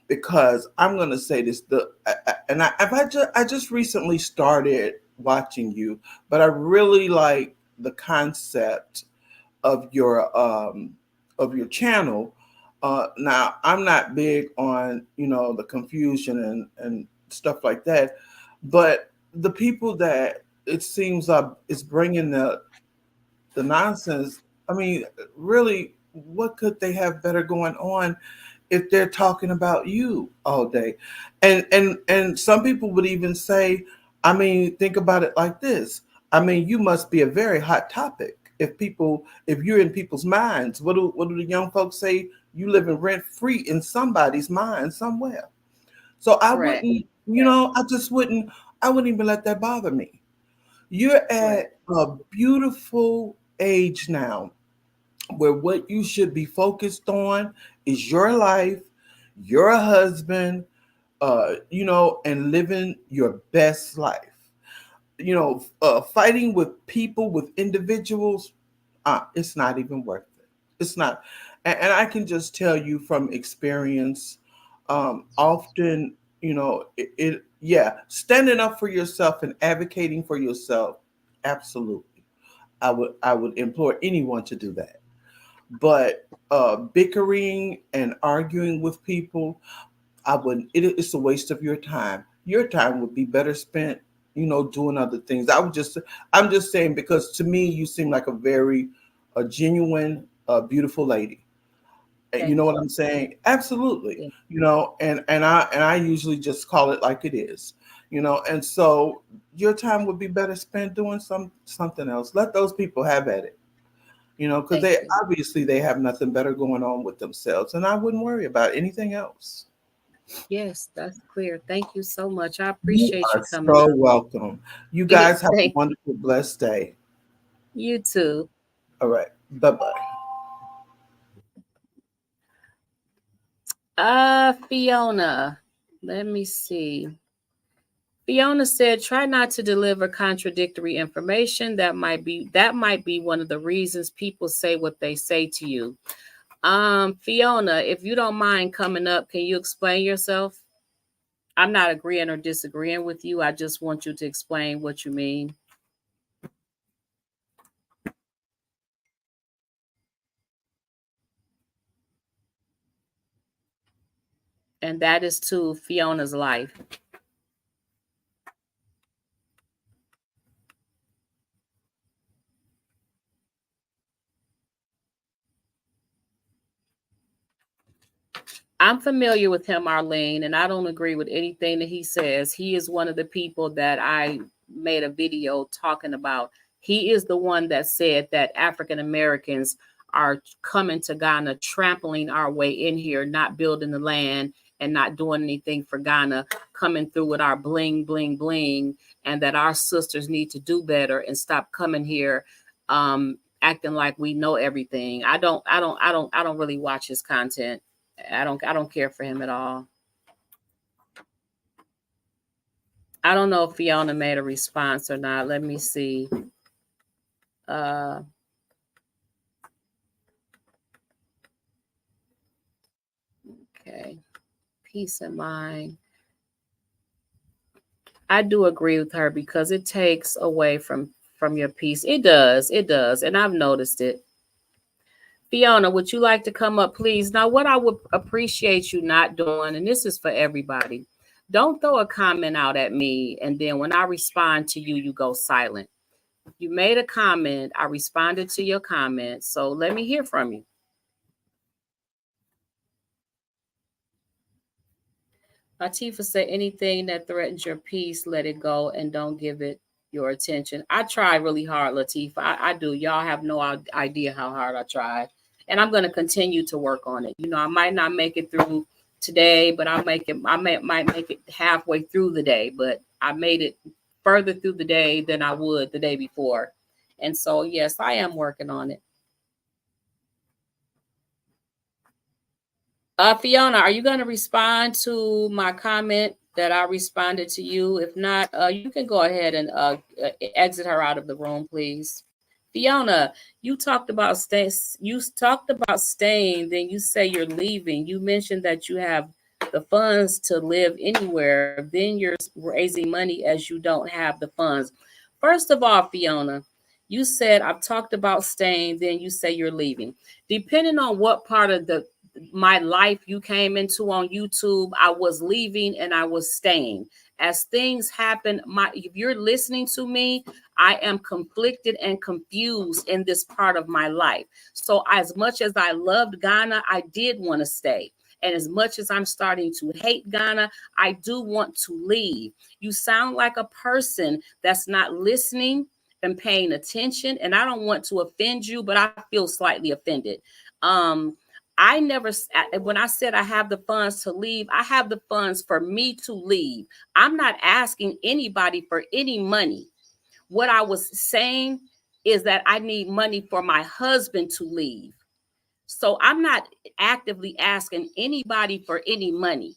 because I'm going to say this: I just recently started watching you, but I really like. the concept of your channel. Now, I'm not big on the confusion and stuff like that, but the people that it seems is bringing the nonsense. I mean, really, what could they have better going on if they're talking about you all day? And some people would even say, I mean, think about it like this. I mean, you must be a very hot topic if you're in people's minds. What do the young folks say? You living rent free in somebody's mind somewhere. So I Correct. wouldn't, I wouldn't even let that bother me. You're Right. at a beautiful age now where what you should be focused on is your life, your husband, and living your best life. Fighting with people, with individuals, it's not even worth it. It's not. And I can just tell you from experience, often, yeah, standing up for yourself and advocating for yourself, absolutely. I would implore anyone to do that. But bickering and arguing with people, I wouldn't. It's a waste of your time. Your time would be better spent, doing other things. I'm just saying because to me, you seem like a genuine, beautiful lady. You Thank know what you. I'm saying? Absolutely. Yeah. And I usually just call it like it is. And so your time would be better spent doing something else. Let those people have at it. Because Thank they you. obviously they have nothing better going on with themselves, and I wouldn't worry about anything else. Yes, that's clear. Thank you so much. I You appreciate you are coming so up. welcome. You guys have a Thank wonderful, blessed day. you too. All right. Bye bye. Fiona, let me see. Fiona said, try not to deliver contradictory information. That might be one of the reasons people say what they say to you. Fiona, if you don't mind coming up, can you explain yourself? I'm not agreeing or disagreeing with you. I just want you to explain what you mean. And that is to Fiona's life. I'm familiar with him, Arlene, and I don't agree with anything that he says. He is one of the people that I made a video talking about. He is the one that said that African Americans are coming to Ghana, trampling our way in here, not building the land and not doing anything for Ghana, coming through with our bling, bling, bling, and that our sisters need to do better and stop coming here acting like we know everything. I don't really watch his content. I don't care for him at all. I don't know if Fiona made a response or not. Let me see. Uh okay. Peace of mind. I do agree with her because it takes away from your peace. It does. It does. And I've noticed it. Fiona, would you like to come up, please? Now, what I would appreciate you not doing, and this is for everybody, don't throw a comment out at me. And then when I respond to you, you go silent. You made a comment. I responded to your comment. So let me hear from you. Latifa said, anything that threatens your peace, let it go and don't give it your attention. I try really hard, Latifa. I do. Y'all have no idea how hard I tried. And I'm going to continue to work on it. I might not make it through today, but might make it halfway through the day, but I made it further through the day than I would the day before. And so, yes, I am working on it. Fiona, are you going to respond to my comment that I responded to you? If not, you can go ahead and exit her out of the room, please. Fiona, you talked about staying. You talked about staying. Then you say you're leaving. You mentioned that you have the funds to live anywhere. Then you're raising money as you don't have the funds. First of all, Fiona, You said, I've talked about staying, then you say you're leaving. Depending on what part of my life you came into on YouTube, I was leaving and I was staying. As things happen, if you're listening to me, I am conflicted and confused in this part of my life. So as much as I loved Ghana, I did want to stay. And as much as I'm starting to hate Ghana, I do want to leave. You sound like a person that's not listening and paying attention. And I don't want to offend you, but I feel slightly offended. I never, when I said I have the funds to leave, I have the funds for me to leave. I'm not asking anybody for any money. What I was saying is that I need money for my husband to leave. So I'm not actively asking anybody for any money.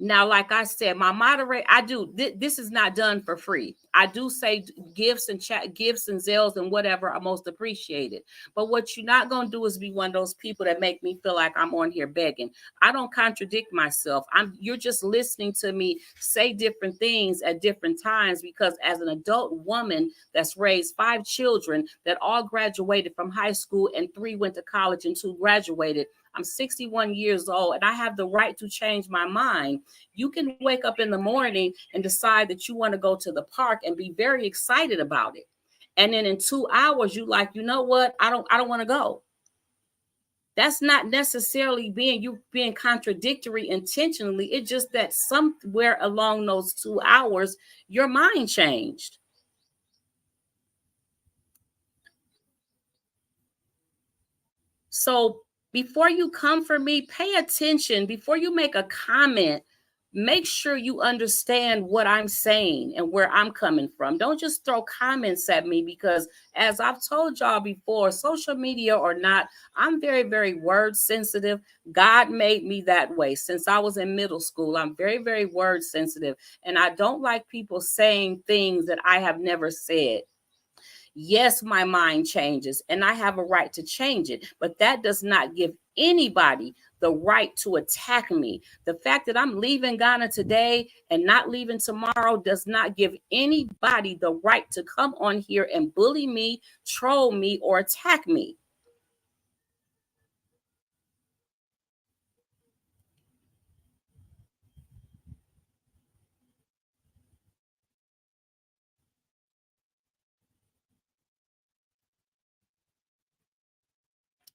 Now, like I said, my moderator, I do, this is not done for free. I do say gifts and gifts and Zelles and whatever are most appreciated. But what you're not going to do is be one of those people that make me feel like I'm on here begging. I don't contradict myself. You're just listening to me say different things at different times, because as an adult woman that's raised 5 children that all graduated from high school and 3 went to college and 2 graduated, I'm 61 years old and I have the right to change my mind. You can wake up in the morning and decide that you want to go to the park and be very excited about it. And then in 2 hours, you like, you know what? I don't want to go. That's not necessarily being contradictory intentionally. It's just that somewhere along those 2 hours, your mind changed. So before you come for me, pay attention. Before you make a comment, make sure you understand what I'm saying and where I'm coming from. Don't just throw comments at me, because as I've told y'all before, social media or not, I'm very, very word sensitive. God made me that way. Since I was in middle school, I'm very, very word sensitive. And I don't like people saying things that I have never said. Yes, my mind changes and I have a right to change it, but that does not give anybody the right to attack me. The fact that I'm leaving Ghana today and not leaving tomorrow does not give anybody the right to come on here and bully me, troll me, or attack me.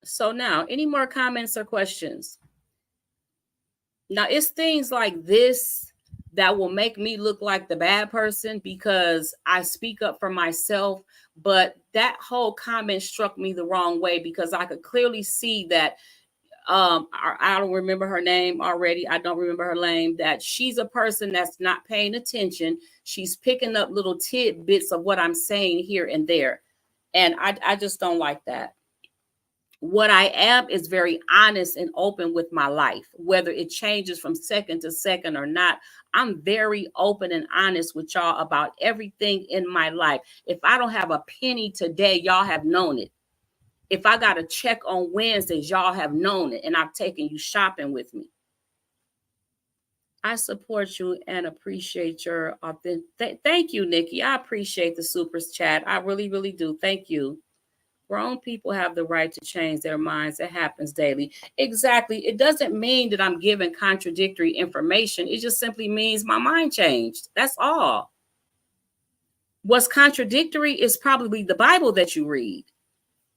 So now, any more comments or questions? Now, it's things like this that will make me look like the bad person because I speak up for myself. But that whole comment struck me the wrong way, because I could clearly see that I don't remember her name already. I don't remember her name. That she's a person that's not paying attention. She's picking up little tidbits of what I'm saying here and there. And I just don't like that. What I am is very honest and open with my life, whether it changes from second to second or not. I'm very open and honest with y'all about everything in my life. If I don't have a penny today, y'all have known it. If I got a check on Wednesdays, y'all have known it, and I've taken you shopping with me. I support you and appreciate your authentic. Thank you, Nikki. I appreciate the super chat. I really, really do. Thank you. Grown people have the right to change their minds. It happens daily. Exactly. It doesn't mean that I'm giving contradictory information. It just simply means my mind changed. That's all. What's contradictory is probably the Bible that you read.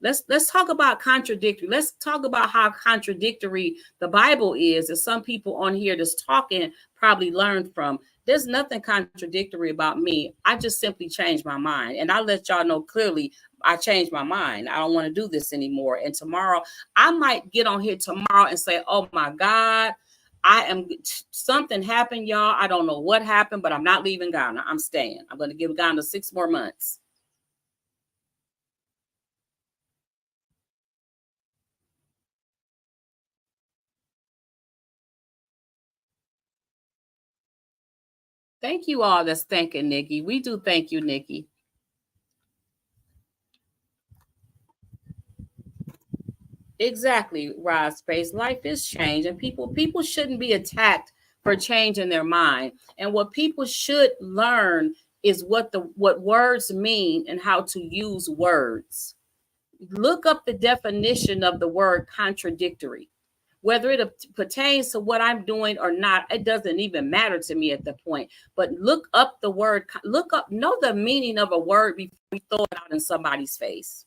Let's talk about contradictory. Let's talk about how contradictory the Bible is, that some people on here that's talking probably learned from. There's nothing contradictory about me. I just simply changed my mind. And I let y'all know clearly I changed my mind. I don't want to do this anymore. And tomorrow, I might get on here tomorrow and say, oh my God, something happened, y'all. I don't know what happened, but I'm not leaving Ghana. I'm staying. I'm going to give Ghana 6 more months. Thank you all that's thanking Nikki. We do thank you, Nikki. Exactly, Rod Space. Life is change, and people shouldn't be attacked for changing their mind. And what people should learn is what words mean and how to use words. Look up the definition of the word contradictory. Whether it pertains to what I'm doing or not, it doesn't even matter to me at the point. But look up the word, know the meaning of a word before you throw it out in somebody's face.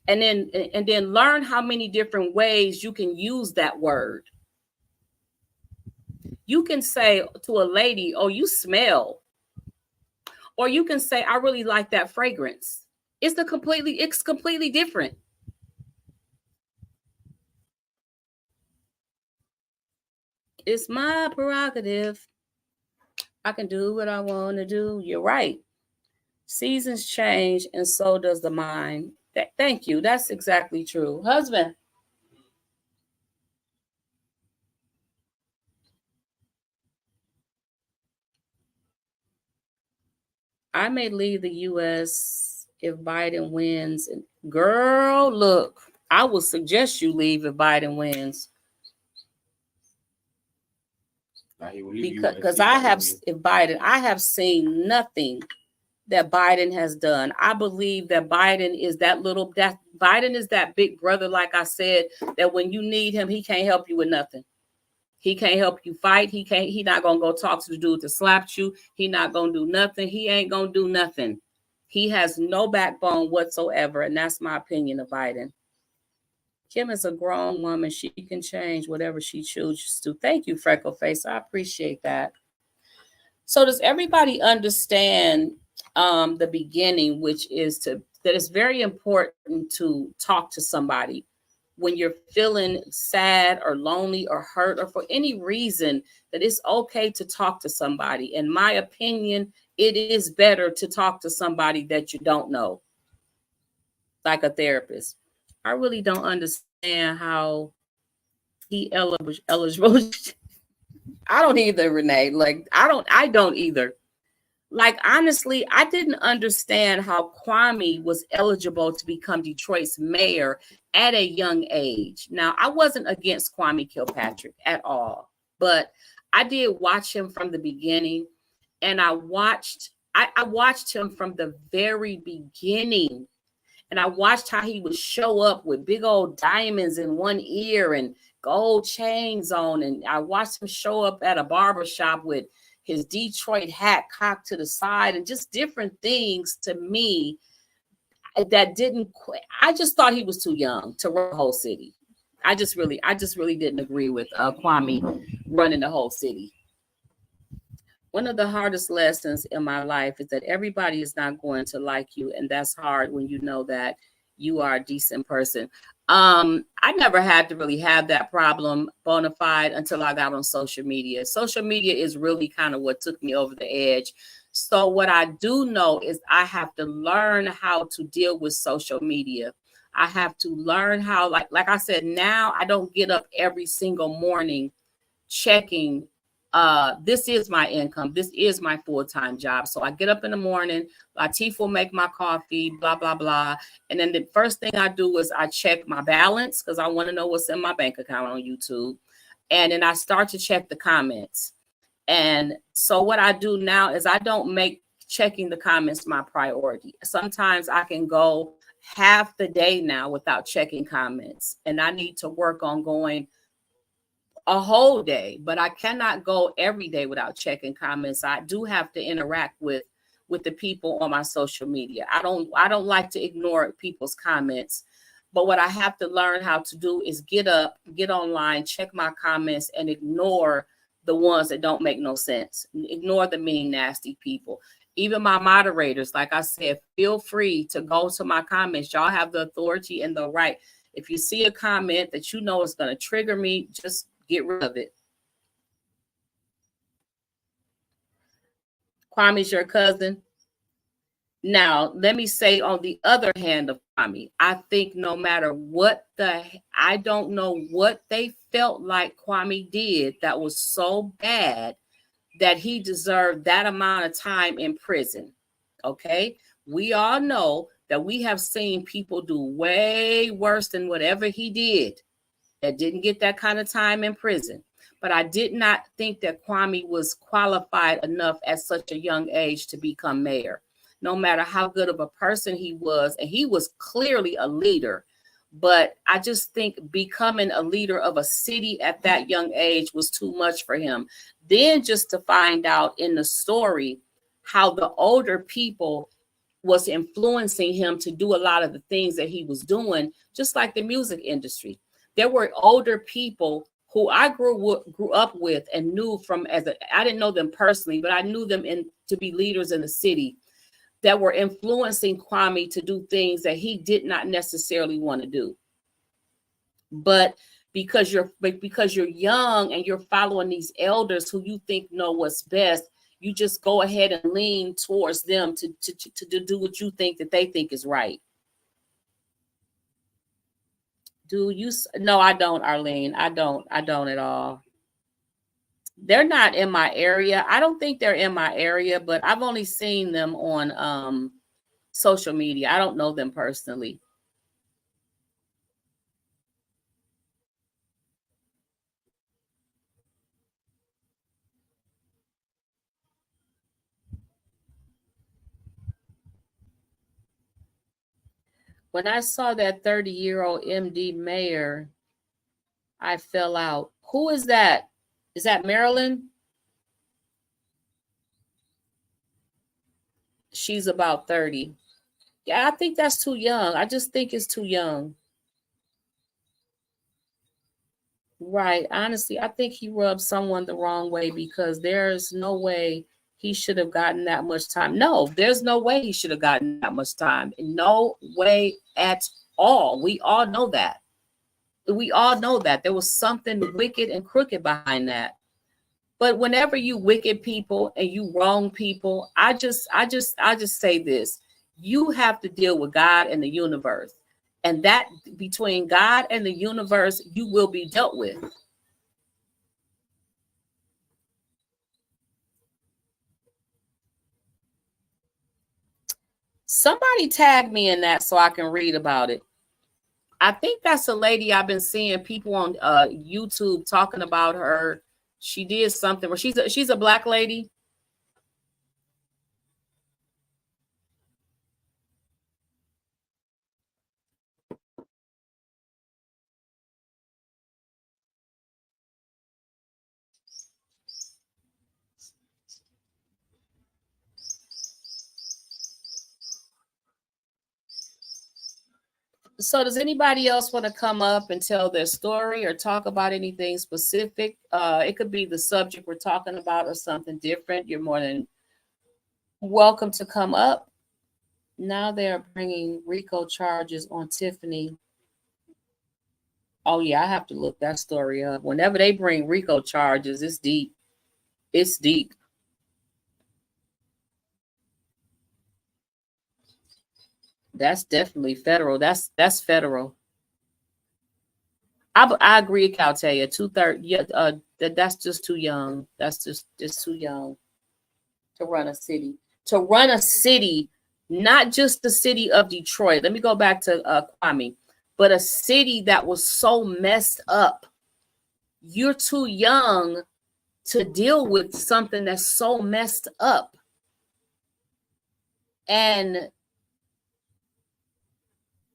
And then learn how many different ways you can use that word. You can say to a lady, "Oh, you smell." Or you can say, "I really like that fragrance." It's completely different. It's my prerogative. I can do what I want to do. You're right. Seasons change, and so does the mind. Thank you. That's exactly true. Husband. I may leave the U.S. if Biden wins. And girl, look, I would suggest you leave if Biden wins. Because I have seen nothing that Biden has done. I believe that Biden is Biden is that big brother, like I said, that when you need him, he can't help you with nothing. He can't help you fight. He not gonna go talk to the dude that slapped you. He not gonna do nothing. He ain't gonna do nothing. He has no backbone whatsoever, and that's my opinion of Biden. Kim is a grown woman. She can change whatever she chooses to. Thank you, Freckleface. I appreciate that. So does everybody understand the beginning, which is that it's very important to talk to somebody when you're feeling sad or lonely or hurt or for any reason, that it's okay to talk to somebody. In my opinion, it is better to talk to somebody that you don't know, like a therapist. I really don't understand how he eligible. I don't either, Renee. Like, I don't either. Like, honestly, I didn't understand how Kwame was eligible to become Detroit's mayor at a young age. Now, I wasn't against Kwame Kilpatrick at all, but I did watch him from the beginning, and I watched him from the very beginning. And I watched how he would show up with big old diamonds in one ear and gold chains on. And I watched him show up at a barbershop with his Detroit hat cocked to the side and just different things to me that didn't quit. I just thought he was too young to run the whole city. I just really didn't agree with Kwame running the whole city. One of the hardest lessons in my life is that everybody is not going to like you. And that's hard when you know that you are a decent person. I never had to really have that problem bona fide until I got on social media. Social media is really kind of what took me over the edge. So what I do know is I have to learn how to deal with social media. I have to learn how, like I said, now I don't get up every single morning checking this is my income. This is my full-time job. So I get up in the morning, Latif will make my coffee, blah, blah, blah. And then the first thing I do is I check my balance because I want to know what's in my bank account on YouTube. And then I start to check the comments. And so what I do now is I don't make checking the comments my priority. Sometimes I can go half the day now without checking comments. And I need to work on going a whole day, but I cannot go every day without checking comments. I do have to interact with the people on my social media. I don't like to ignore people's comments, but what I have to learn how to do is get up, get online, check my comments, and ignore the ones that don't make no sense. Ignore the mean, nasty people. Even my moderators, like I said, feel free to go to my comments. Y'all have the authority and the right. If you see a comment that you know is going to trigger me, just get rid of it. Kwame's your cousin. Now, let me say on the other hand of Kwame, I think no matter what I don't know what they felt like Kwame did that was so bad that he deserved that amount of time in prison. Okay? We all know that we have seen people do way worse than whatever he did that didn't get that kind of time in prison. but I did not think that Kwame was qualified enough at such a young age to become mayor, no matter how good of a person he was. And he was clearly a leader. But I just think becoming a leader of a city at that young age was too much for him. Then just to find out in the story how the older people was influencing him to do a lot of the things that he was doing, just like the music industry. There were older people who I grew up with and knew from I didn't know them personally, but I knew them to be leaders in the city that were influencing Kwame to do things that he did not necessarily want to do. But because you're young and you're following these elders who you think know what's best, you just go ahead and lean towards them to do what you think that they think is right. Do you? No, I don't, Arlene. I don't at all. They're not in my area. I don't think they're in my area, but I've only seen them on social media. I don't know them personally. When I saw that 30-year-old MD mayor, I fell out. Who is that? Is that Marilyn? She's about 30. Yeah, I think that's too young. I just think it's too young. Right. Honestly, I think he rubbed someone the wrong way because there's no way he should have gotten that much time. No, there's no way he should have gotten that much time. No way at all. We all know that. We all know that there was something wicked and crooked behind that. But whenever you wicked people and you wrong people, I just say this: you have to deal with God and the universe, and that between God and the universe, you will be dealt with. Somebody tag me in that so I can read about it. I think that's a lady I've been seeing people on YouTube talking about her. She did something where she's a black lady. So does anybody else want to come up and tell their story or talk about anything specific? It could be the subject we're talking about or something different. You're more than welcome to come up. Now they're bringing RICO charges on Tiffany. Oh yeah, I have to look that story up. Whenever they bring RICO charges, it's deep. It's deep. That's definitely federal. That's federal. I agree, Caltaia. 2/3. Yeah, that's just too young. That's just too young to run a city. To run a city, not just the city of Detroit. Let me go back to Kwame, but a city that was so messed up. You're too young to deal with something that's so messed up. And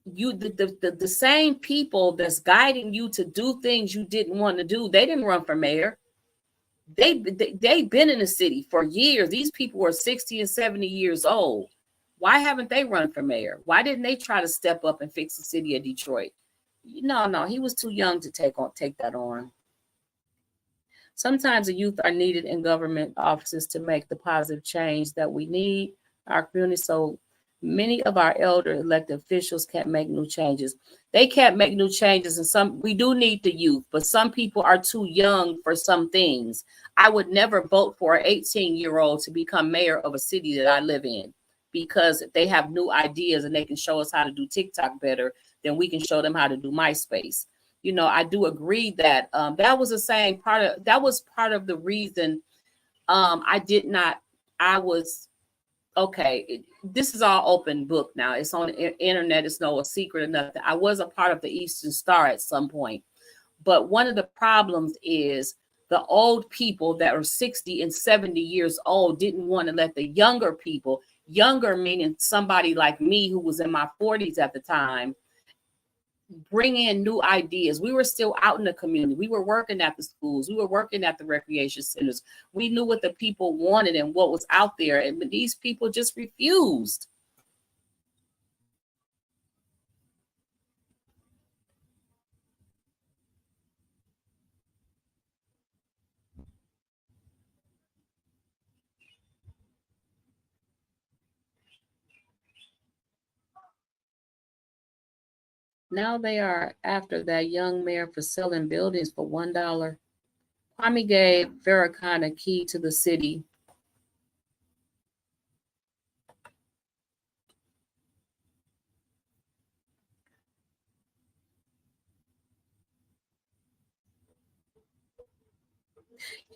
the same people that's guiding you to do things you didn't want to do, they didn't run for mayor. They've been in the city for years. These people were 60 and 70 years old. Why haven't they run for mayor? Why didn't they try to step up and fix the city of Detroit? No, he was too young to take that on. Sometimes the youth are needed in government offices to make the positive change that we need our community. So many of our elder elected officials can't make new changes. They can't make new changes, and we do need the youth, but some people are too young for some things. I would never vote for an 18-year-old to become mayor of a city that I live in because they have new ideas and they can show us how to do TikTok better than we can show them how to do MySpace. I do agree that that was the same that was part of the reason this is all open book now. It's on the internet. It's no secret or nothing. I was a part of the Eastern Star at some point. But one of the problems is the old people that are 60 and 70 years old didn't want to let the younger people, younger meaning somebody like me who was in my 40s at the time, bring in new ideas. We were still out in the community. We were working at the schools. We were working at the recreation centers. We knew what the people wanted and what was out there. And these people just refused. Now they are after that young mayor for selling buildings for $1. Kwame gave Farrakhan a key to the city.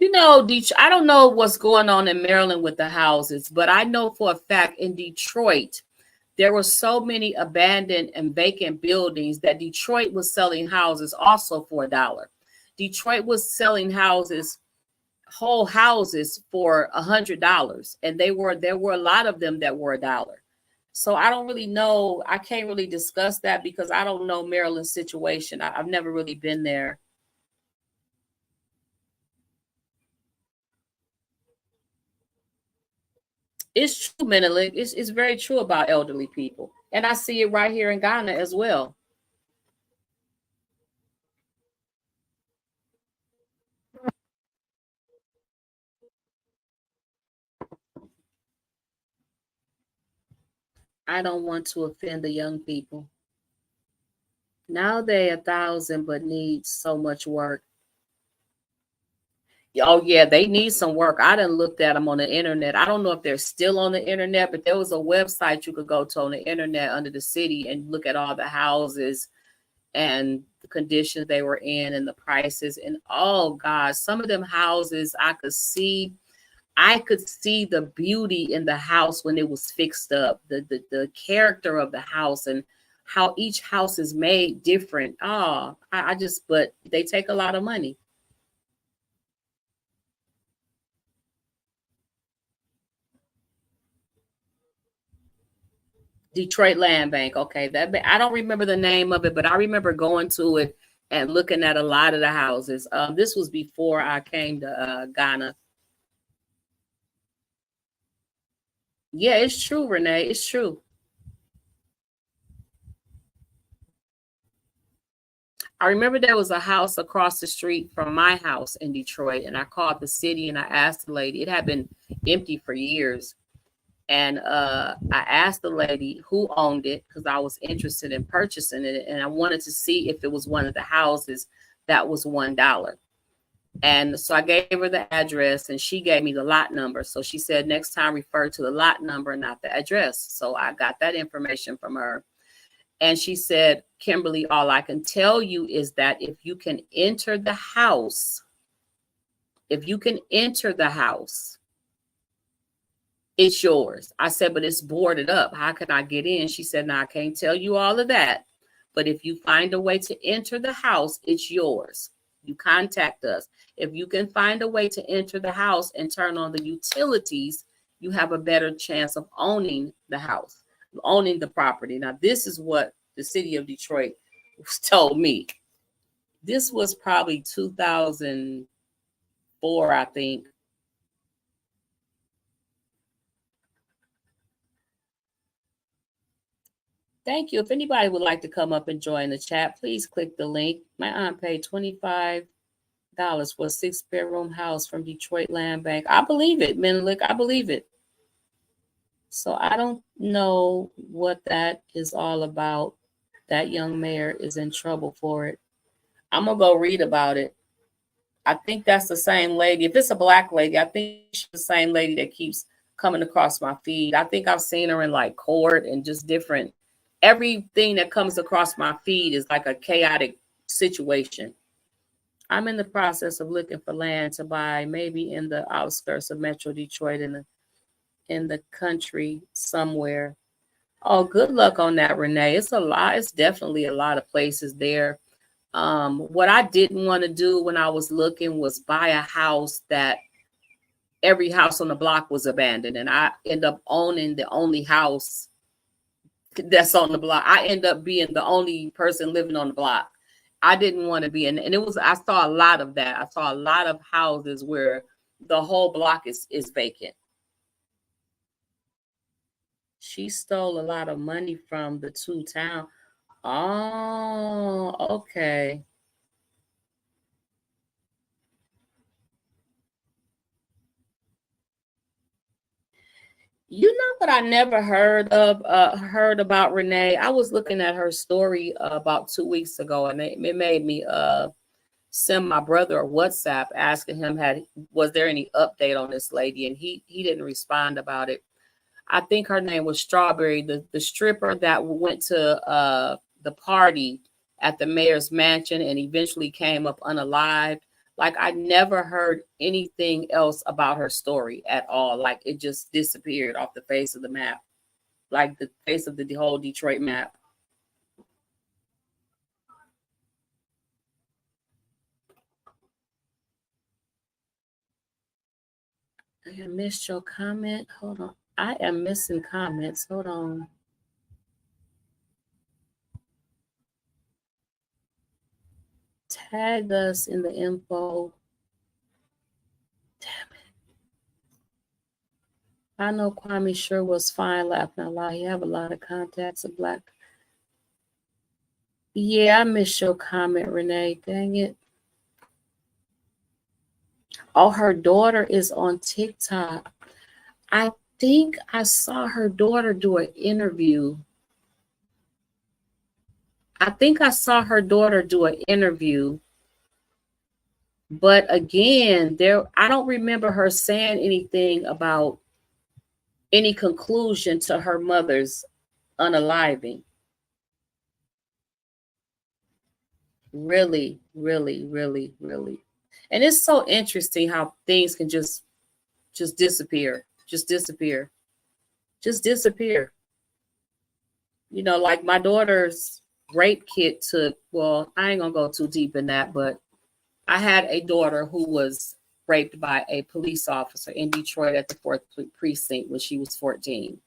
You know, I don't know what's going on in Maryland with the houses, but I know for a fact in Detroit, there were so many abandoned and vacant buildings that Detroit was selling houses also for $1. Detroit was selling houses, whole houses for $100, and there were a lot of them that were $1. So I don't really know. I can't really discuss that because I don't know Maryland's situation. I've never really been there. It's true, Menelik. It's very true about elderly people. And I see it right here in Ghana as well. I don't want to offend the young people. Now they're 1,000, but need so much work. Oh yeah, they need some work. I done looked at them on the internet. I don't know if they're still on the internet, but there was a website you could go to on the internet under the city and look at all the houses and the conditions they were in and the prices. And oh God, some of them houses I could see the beauty in the house when it was fixed up, the character of the house and how each house is made different. Oh, but they take a lot of money. Detroit Land Bank. Okay, I don't remember the name of it, but I remember going to it and looking at a lot of the houses. This was before I came to Ghana. Yeah, it's true, Renee. It's true. I remember there was a house across the street from my house in Detroit, and I called the city and I asked the lady. It had been empty for years. And I asked the lady who owned it because I was interested in purchasing it. And I wanted to see if it was one of the houses that was $1. And so I gave her the address and she gave me the lot number. So she said, next time refer to the lot number, not the address. So I got that information from her. And she said, Kimberly, all I can tell you is that if you can enter the house, it's yours. I said, but it's boarded up. How can I get in? She said, no, I can't tell you all of that. But if you find a way to enter the house, it's yours. You contact us. If you can find a way to enter the house and turn on the utilities, you have a better chance of owning the house, owning the property. Now, this is what the city of Detroit told me. This was probably 2004, I think. Thank you. If anybody would like to come up and join the chat, please click the link. My aunt paid $25 for a 6-bedroom house from Detroit Land Bank. I believe it, Menelik. I believe it. So I don't know what that is all about. That young mayor is in trouble for it. I'm going to go read about it. I think that's the same lady. If it's a black lady, I think she's the same lady that keeps coming across my feed. I think I've seen her in like court and just different. Everything that comes across my feed is like a chaotic situation. I'm in the process of looking for land to buy, maybe in the outskirts of Metro Detroit in the country somewhere. Oh, good luck on that, Renee. It's a lot. It's definitely a lot of places there. What I didn't want to do when I was looking was buy a house that every house on the block was abandoned, and I end up owning the only house that's on the block. I end up being the only person living on the block. I didn't want to be in, and it was, I saw a lot of that. I saw a lot of houses where the whole block is vacant. She stole a lot of money from the two town. Oh, okay. You know what I never heard about Renee? I was looking at her story about 2 weeks ago, and it made me send my brother a WhatsApp asking him was there any update on this lady, and he didn't respond about it. I think her name was Strawberry, the stripper that went to the party at the mayor's mansion and eventually came up unalived. Like, I never heard anything else about her story at all. Like, it just disappeared off the face of the map, like the face of the whole Detroit map. I missed your comment. Hold on. I am missing comments. Hold on. Tag us in the info. Damn it. I know Kwame sure was fine laughing out loud. He have a lot of contacts of Black. Yeah, I missed your comment, Renee. Dang it. Oh, her daughter is on TikTok. I think I saw her daughter do an interview. But again, I don't remember her saying anything about any conclusion to her mother's unaliving. Really, really, really, really. And it's so interesting how things can just disappear. Just disappear. You know, like my daughter's rape kit took, well, I ain't gonna go too deep in that, but I had a daughter who was raped by a police officer in Detroit at the 4th Precinct when she was 14.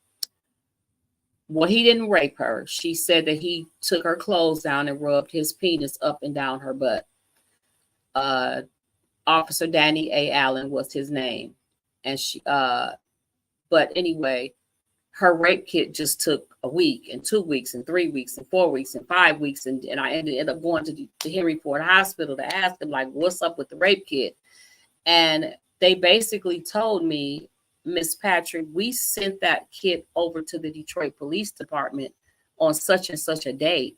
Well, he didn't rape her. She said that he took her clothes down and rubbed his penis up and down her butt. Officer Danny A. Allen was his name. And but anyway, her rape kit just took a week and 2 weeks and 3 weeks and 4 weeks and 5 weeks. And I ended up going to the Henry Ford Hospital to ask them, like, what's up with the rape kit? And they basically told me, Miss Patrick, we sent that kit over to the Detroit Police Department on such and such a date.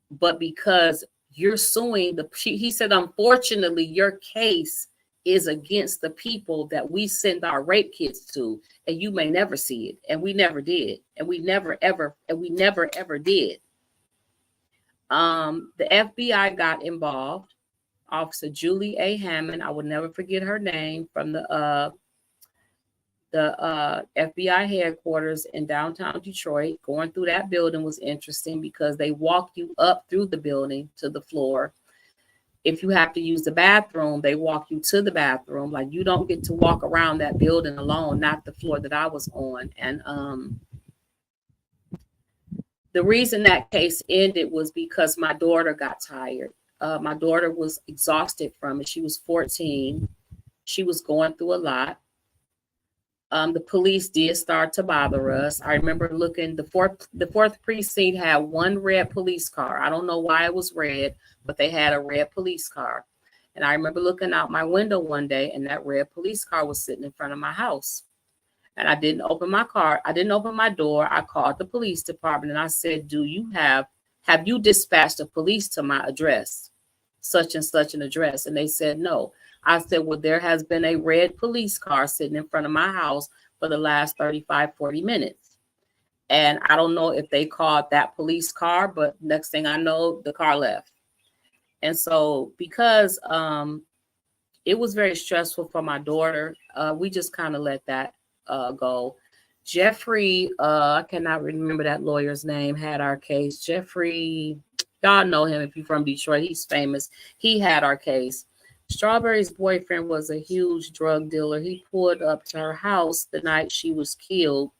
But because you're suing he said, unfortunately, your case is against the people that we send our rape kits to, and you may never see it. And we never did. And we never ever did. The FBI got involved. Officer Julie A. Hammond, I will never forget her name, from the FBI headquarters in downtown Detroit. Going through that building was interesting because they walk you up through the building to the floor. If you have to use the bathroom, they walk you to the bathroom. Like, you don't get to walk around that building alone, not the floor that I was on. And the reason that case ended was because my daughter got tired. My daughter was exhausted from it. She was 14. She was going through a lot. The police did start to bother us. I remember looking, the fourth precinct had one red police car. I don't know why it was red, but they had a red police car. And I remember looking out my window one day, and that red police car was sitting in front of my house. And I didn't open my car. I didn't open my door. I called the police department and I said, have you dispatched the police to my address, such and such an address? And they said, no. I said, well, there has been a red police car sitting in front of my house for the last 35, 40 minutes. And I don't know if they called that police car, but next thing I know, the car left. And so because it was very stressful for my daughter, we just kind of let that go. Jeffrey, I cannot remember that lawyer's name, had our case. Jeffrey, Y'all know him if you're from Detroit. He's famous. He had our case. Strawberry's boyfriend was a huge drug dealer. He pulled up to her house the night she was killed.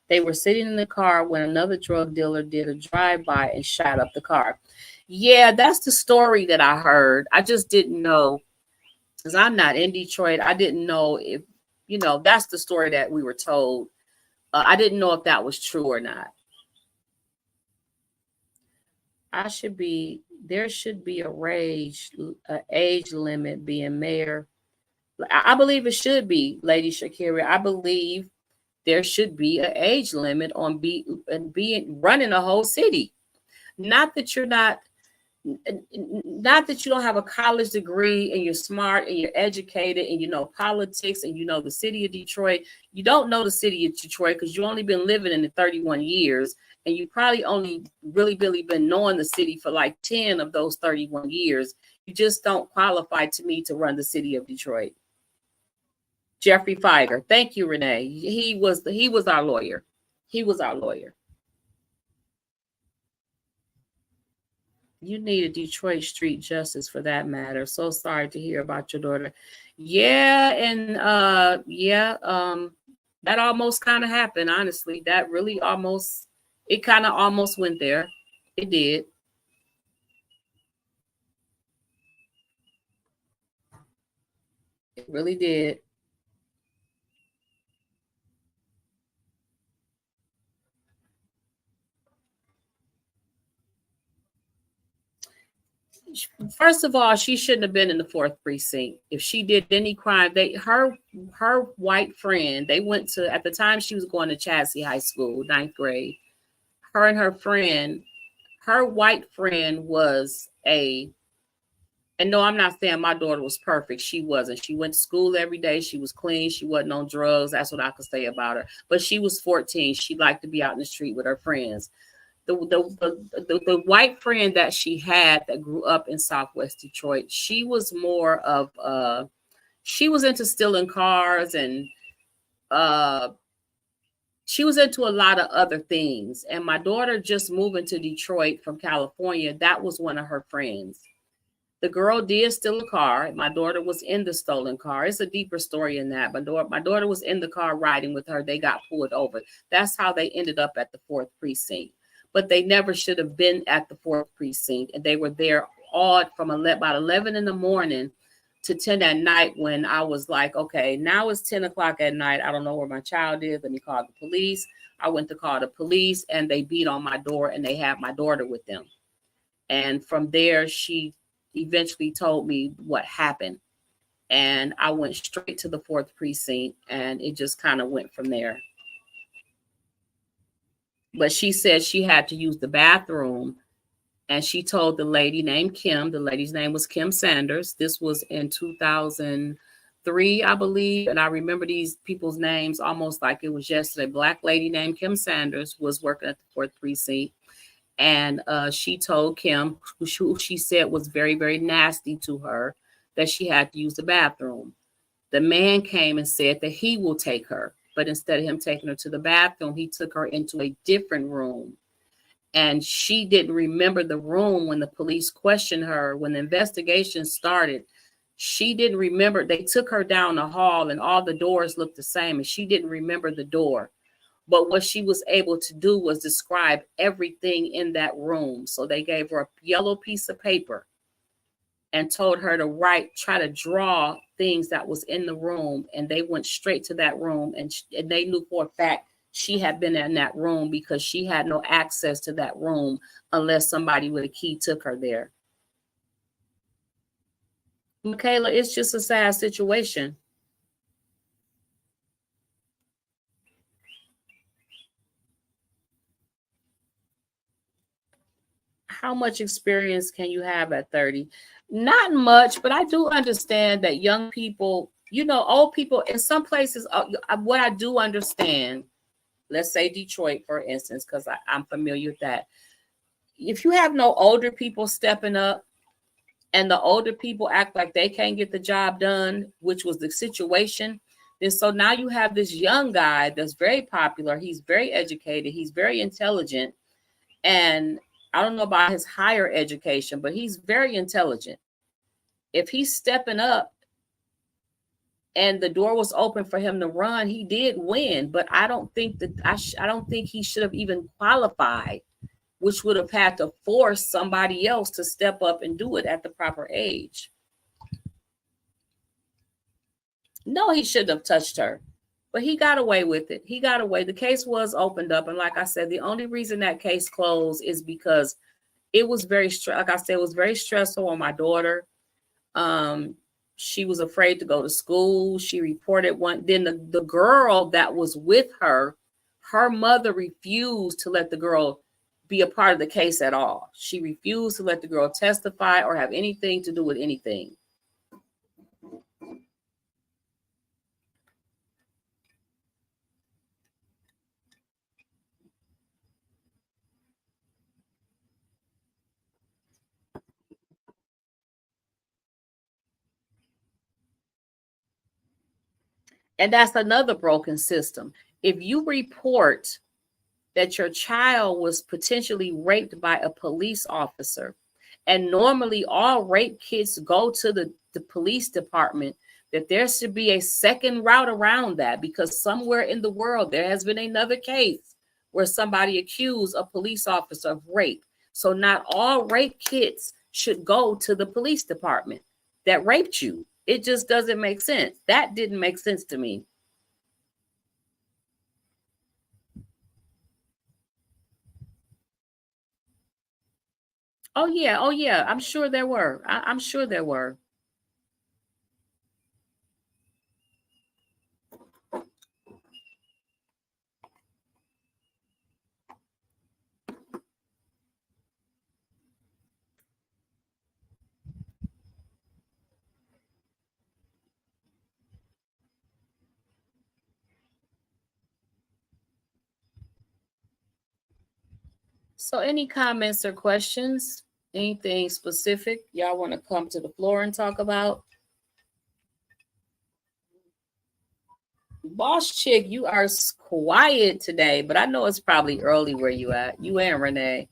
They were sitting in the car when another drug dealer did a drive-by and shot up the car. Yeah, that's the story that I heard. I just didn't know, because I'm not in Detroit. I didn't know if, that's the story that we were told. I didn't know if that was true or not. There should be a age limit being mayor. I believe it should be, Lady Shakira. I believe there should be an age limit on running a whole city. Not that you don't have a college degree and you're smart and you're educated and you know politics and you know the city of Detroit. You don't know the city of Detroit because you've only been living in it 31 years. And you probably only really been knowing the city for like 10 of those 31 years. You just don't qualify to me to run the city of Detroit. Jeffrey Feiger. Thank you, Renee. He was our lawyer. He was our lawyer. You need a Detroit street justice for that matter. So sorry to hear about your daughter. Yeah, and that almost kind of happened, honestly. That really it kind of almost went there. It did. It really did. First of all, she shouldn't have been in the 4th precinct. If she did any crime, her white friend, they went to, at the time she was going to Chadsey High School, 9th grade. Her and her white friend was and no, I'm not saying my daughter was perfect. She wasn't. She went to school every day. She was clean. She wasn't on drugs. That's what I could say about her. But she was 14. She liked to be out in the street with her friends. The white friend that she had that grew up in Southwest Detroit, she was more of she was into stealing cars and she was into a lot of other things. And my daughter just moving to Detroit from California, that was one of her friends. The girl did steal a car. My daughter was in the stolen car. It's a deeper story in that. My daughter was in the car riding with her. They got pulled over. That's how they ended up at the 4th precinct. But they never should have been at the 4th precinct. And they were there all from about 11 in the morning to 10 at night when I was like, okay, now it's 10 o'clock at night. I don't know where my child is. Let me call the police. I went to call the police and they beat on my door and they had my daughter with them. And from there, she eventually told me what happened. And I went straight to the 4th precinct and it just kind of went from there. But she said she had to use the bathroom. And she told the lady named Kim, the lady's name was Kim Sanders. This was in 2003, I believe. And I remember these people's names almost like it was yesterday. Black lady named Kim Sanders was working at the 4th precinct. And she told Kim, who she said was very, very nasty to her, that she had to use the bathroom. The man came and said that he will take her. But instead of him taking her to the bathroom, he took her into a different room. And she didn't remember the room when the police questioned her. When the investigation started, she didn't remember. They took her down the hall and all the doors looked the same. And she didn't remember the door. But what she was able to do was describe everything in that room. So they gave her a yellow piece of paper and told her to try to draw things that was in the room. And they went straight to that room. And they knew for a fact she had been in that room because she had no access to that room unless somebody with a key took her there. Michaela, it's just a sad situation. How much experience can you have at 30? Not much, but I do understand that young people, old people in some places, what I do understand, let's say Detroit, for instance, because I'm familiar with that. If you have no older people stepping up and the older people act like they can't get the job done, which was the situation, then so now you have this young guy that's very popular. He's very educated. He's very intelligent. And I don't know about his higher education, but he's very intelligent. If he's stepping up and the door was open for him to run, he did win. But I don't think that I don't think he should have even qualified, which would have had to force somebody else to step up and do it at the proper age. No, he shouldn't have touched her, but he got away with it. He got away. The case was opened up, and like I said, the only reason that case closed is because it was very, like I said, it was very stressful on my daughter. She was afraid to go to school. She reported one. Then the girl that was with her, her mother refused to let the girl be a part of the case at all. She refused to let the girl testify or have anything to do with anything. And that's another broken system. If you report that your child was potentially raped by a police officer, and normally all rape kits go to the police department, that there should be a second route around that, because somewhere in the world there has been another case where somebody accused a police officer of rape. So not all rape kits should go to the police department that raped you. It just doesn't make sense. That didn't make sense to me. Oh yeah. I'm sure there were. I'm sure there were. So any comments or questions? Anything specific y'all want to come to the floor and talk about? Boss Chick, you are quiet today, but I know it's probably early where you at. You and Renee.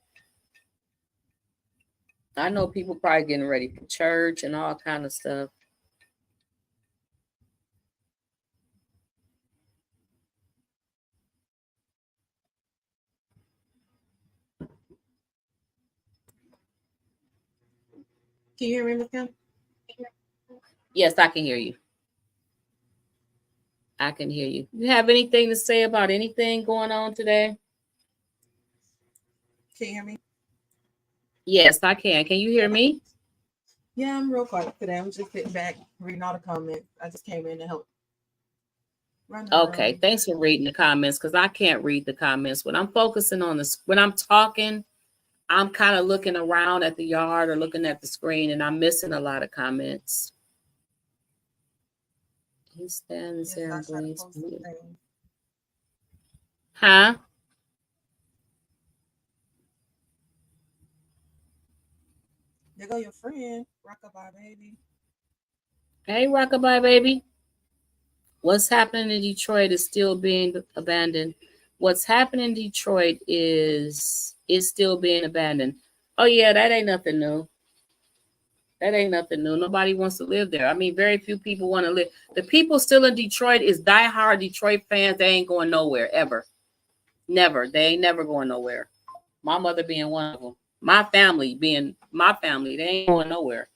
I know people probably getting ready for church and all kind of stuff. Can you hear me, Kim? Yes, I can hear you. I can hear you. You have anything to say about anything going on today? Can you hear me? Yes, I can. Can you hear me? Yeah, I'm real quiet today. I'm just sitting back, reading all the comments. I just came in to help. Okay, thanks for reading the comments, because I can't read the comments. When I'm focusing on this, when I'm talking, I'm kind of looking around at the yard or looking at the screen, and I'm missing a lot of comments. He stands there and blames me. Huh? There go your friend, Rockabye Baby. Hey, Rockabye Baby. What's happening in Detroit is still being abandoned. What's happening in Detroit is still being abandoned. Oh yeah, that ain't nothing new. That ain't nothing new. Nobody wants to live there. I mean, very few people want to live. The people still in Detroit is diehard Detroit fans. They ain't going nowhere ever. Never. They ain't never going nowhere. My mother being one of them. My family being my family. They ain't going nowhere.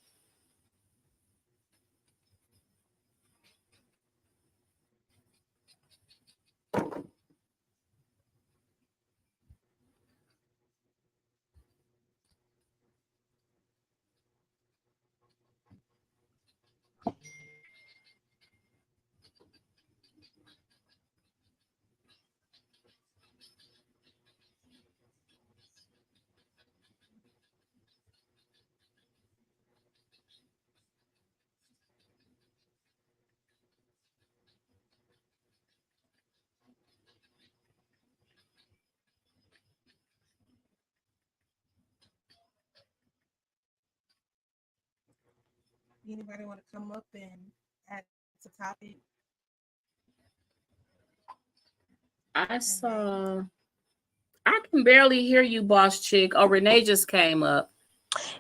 Anybody want to come up and add to topic? I can barely hear you, boss chick. Oh, Renee just came up.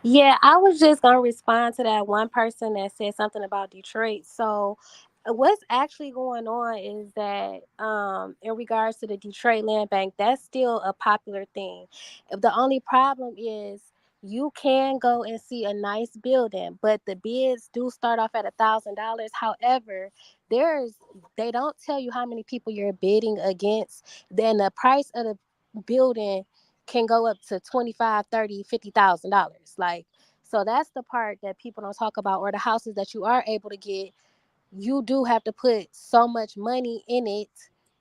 Yeah, I was just gonna respond to that one person that said something about Detroit. So what's actually going on is that in regards to the Detroit Land Bank, that's still a popular thing. The only problem is you can go and see a nice building, but the bids do start off at $1,000. However, there's they don't tell you how many people you're bidding against. Then the price of the building can go up to 25, 30, $50,000. Like, so that's the part that people don't talk about. Or the houses that you are able to get, you do have to put so much money in it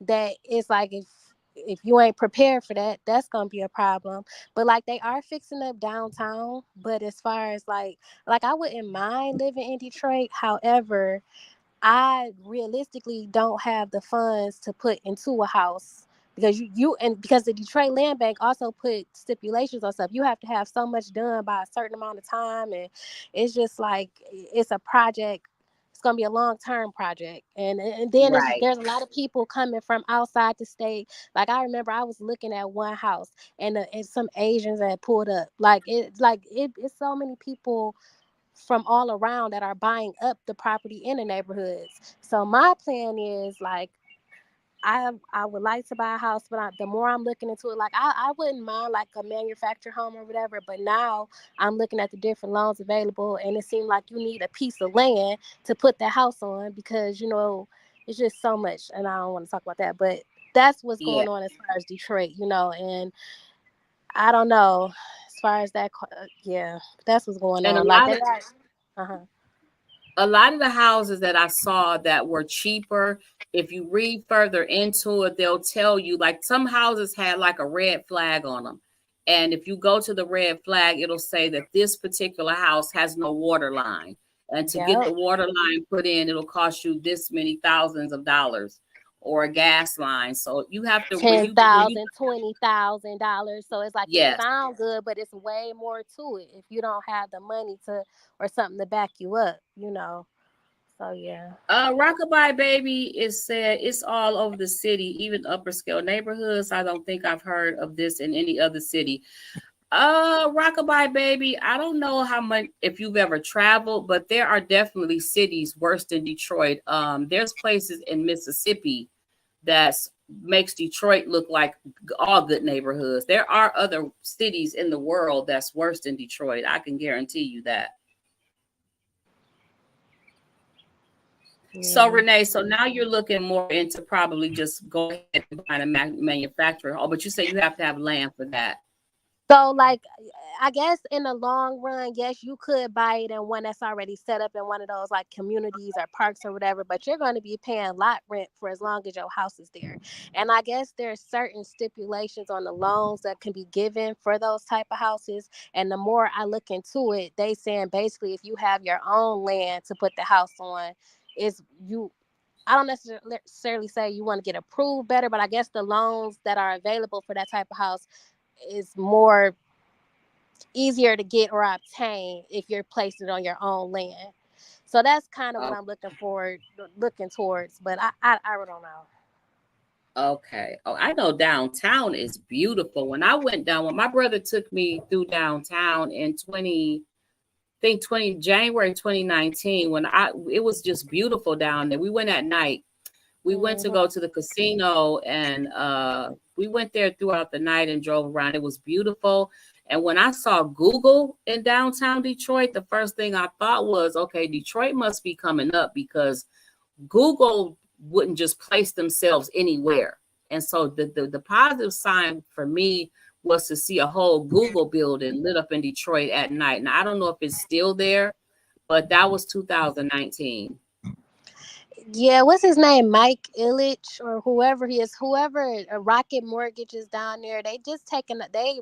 that it's like if you ain't prepared for that, that's gonna be a problem. But like they are fixing up downtown. But as far as like I wouldn't mind living in Detroit. However, I realistically don't have the funds to put into a house because because the Detroit Land Bank also put stipulations on stuff. You have to have so much done by a certain amount of time, and it's just like it's a project. It's gonna be a long-term project, and then Right. there's a lot of people coming from outside the state. Like I remember, I was looking at one house, and some Asians had pulled up. It's so many people from all around that are buying up the property in the neighborhoods. So my plan is like I would like to buy a house, but the more I'm looking into it, like I wouldn't mind like a manufactured home or whatever. But now I'm looking at the different loans available, and it seemed like you need a piece of land to put that house on because it's just so much, and I don't want to talk about that, but that's what's Yeah. going on as far as Detroit, and I don't know as far as that, yeah, that's what's going And on. Like they are, uh-huh. a lot of the houses that I saw that were cheaper, if you read further into it, they'll tell you like some houses had like a red flag on them. And if you go to the red flag, it'll say that this particular house has no water line. And to get Yep. the water line put in, it'll cost you this many thousands of dollars or a gas line. So you have to when ten you thousand, $20,000. So it's like it yes. sounds good, but it's way more to it if you don't have the money to or something to back you up. So yeah. Rockabye Baby is said it's all over the city, even upper scale neighborhoods. I don't think I've heard of this in any other city. Rockabye Baby, I don't know how much if you've ever traveled, but there are definitely cities worse than Detroit. There's places in Mississippi that makes Detroit look like all good neighborhoods. There are other cities in the world that's worse than Detroit. I can guarantee you that. So Yeah. Renee, so now you're looking more into probably just go ahead and find a manufacturer. Oh, but you say you have to have land for that. So like I guess in the long run, yes, you could buy it in one that's already set up in one of those like communities or parks or whatever, but you're going to be paying lot rent for as long as your house is there. And I guess there's certain stipulations on the loans that can be given for those type of houses. And the more I look into it, they saying basically if you have your own land to put the house on, is you I don't necessarily say you want to get approved better, but I guess the loans that are available for that type of house is more easier to get or obtain if you're placing it on your own land. So that's kind of what Oh, I'm looking towards. But I don't know. okay. Oh, I know downtown is beautiful. When my brother took me through downtown in 20 January 2019, it was just beautiful down there. We went at night. We went to Mm-hmm. go to the casino and we went there throughout the night and drove around. It was beautiful. And when I saw Google in downtown Detroit, the first thing I thought was, okay, Detroit must be coming up because Google wouldn't just place themselves anywhere. And so the positive sign for me was to see a whole Google building lit up in Detroit at night. Now I don't know if it's still there, but that was 2019. Yeah, what's his name? Mike Illich or whoever he is, whoever Rocket Mortgage is down there. They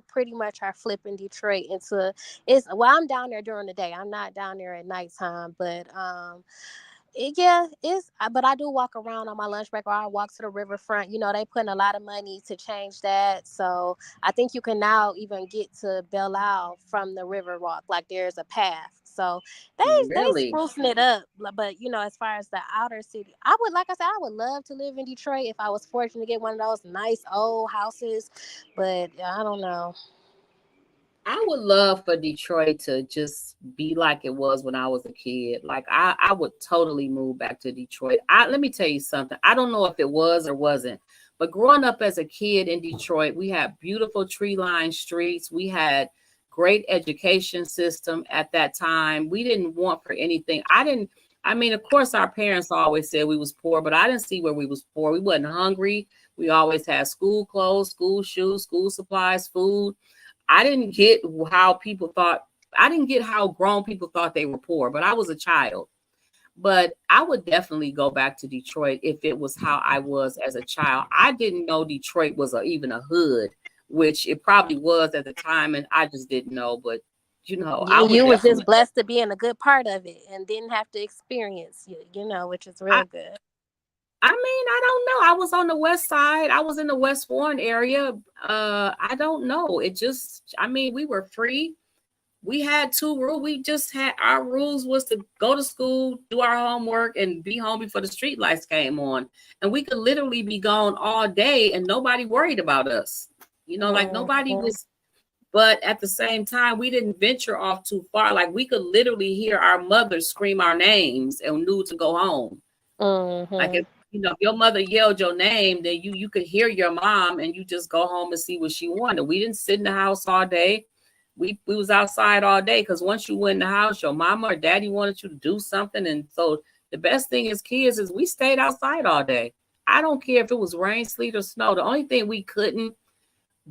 pretty much are flipping Detroit into I'm down there during the day. I'm not down there at nighttime, but but I do walk around on my lunch break or I walk to the riverfront. They putting a lot of money to change that. So I think you can now even get to Belle Isle from the river walk. Like there's a path. So they Really? sprucing it up. But you know, as far as the outer city, I would, like I said, I would love to live in Detroit if I was fortunate to get one of those nice old houses. But I don't know. I would love for Detroit to just be like it was when I was a kid. Like I would totally move back to Detroit. Let me tell you something. I don't know if it was or wasn't, but growing up as a kid in Detroit, we had beautiful tree-lined streets. We had great education system at that time. We didn't want for anything. I mean, of course, our parents always said we was poor, but I didn't see where we was poor. We wasn't hungry. We always had school clothes, school shoes, school supplies, food. I didn't get how people thought, I didn't get how grown people thought they were poor, but I was a child. But I would definitely go back to Detroit if it was how I was as a child. I didn't know Detroit was even a hood, which it probably was at the time, and I just didn't know. But, you know, I would You was definitely. just blessed to be in a good part of it and didn't have to experience you know, which is real good. I mean, I don't know. I was on the west side. I was in the West Warren area. I don't know. It just, I mean, we were free. We had 2 rules. We just had, our rules was to go to school, do our homework, and be home before the street lights came on. And we could literally be gone all day and nobody worried about us. You know, like nobody was, but at the same time, we didn't venture off too far. Like we could literally hear our mothers scream our names and knew to go home. Like if, you know, if your mother yelled your name, then you could hear your mom and you just go home and see what she wanted. We didn't sit in the house all day. We was outside all day because once you went in the house, your mama or daddy wanted you to do something. And so the best thing as kids is we stayed outside all day. I don't care if it was rain, sleet, or snow. The only thing we couldn't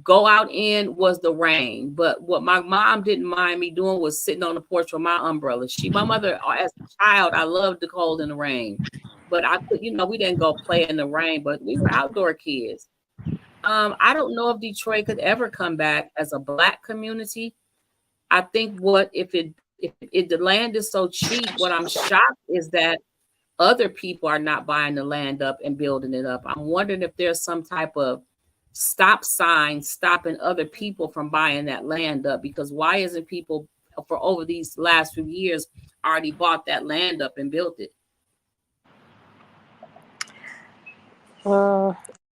go out in was the rain. But what my mom didn't mind me doing was sitting on the porch with my umbrella. My mother, as a child, I loved the cold and the rain. But I could, you know, we didn't go play in the rain, but we were outdoor kids. I don't know if Detroit could ever come back as a Black community. I think if the land is so cheap, what I'm shocked is that other people are not buying the land up and building it up. I'm wondering if there's some type of stop sign stopping other people from buying that land up, because why isn't people for over these last few years already bought that land up and built it?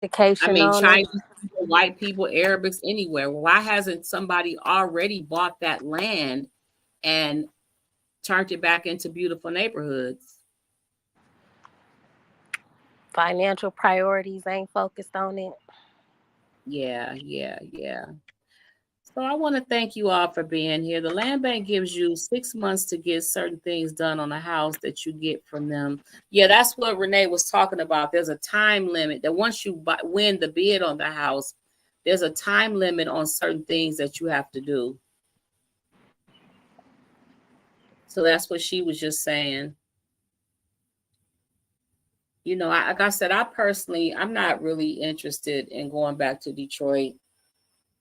Education. I mean, Chinese people, white people, Arabics, anywhere. Why hasn't somebody already bought that land and turned it back into beautiful neighborhoods? Financial priorities ain't focused on it. Yeah. So I want to thank you all for being here. The land bank gives you 6 months to get certain things done on a house that you get from them. Yeah, that's what Renee was talking about. There's a time limit that once you win the bid on the house, there's a time limit on certain things that you have to do. So that's what she was just saying. You know, like I said, I'm not really interested in going back to Detroit.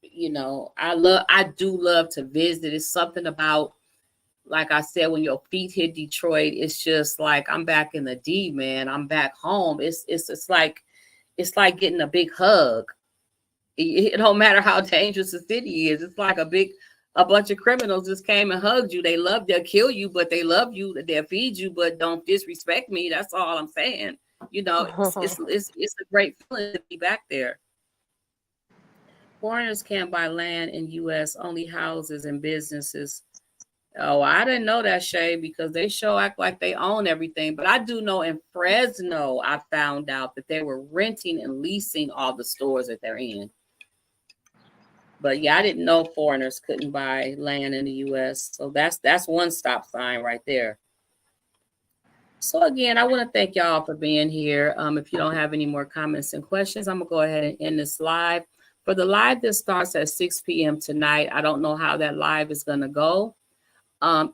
You know, I do love to visit. It's something about, like I said, when your feet hit Detroit, it's just like I'm back in the D, man. I'm back home. It's like getting a big hug. It don't matter how dangerous the city is. It's like a bunch of criminals just came and hugged you. They'll kill you, but they love you. They'll feed you, but don't disrespect me. That's all I'm saying. You know, it's a great feeling to be back there. Foreigners can't buy land in U.S., only houses and businesses. Oh, I didn't know that, Shay, because they act like they own everything. But I do know in Fresno, I found out that they were renting and leasing all the stores that they're in. But yeah, I didn't know foreigners couldn't buy land in the U.S. So that's one stop sign right there. So again, I want to thank y'all for being here. If you don't have any more comments and questions, I'm going to go ahead and end this live. For the live that starts at 6 p.m. tonight, I don't know how that live is going to go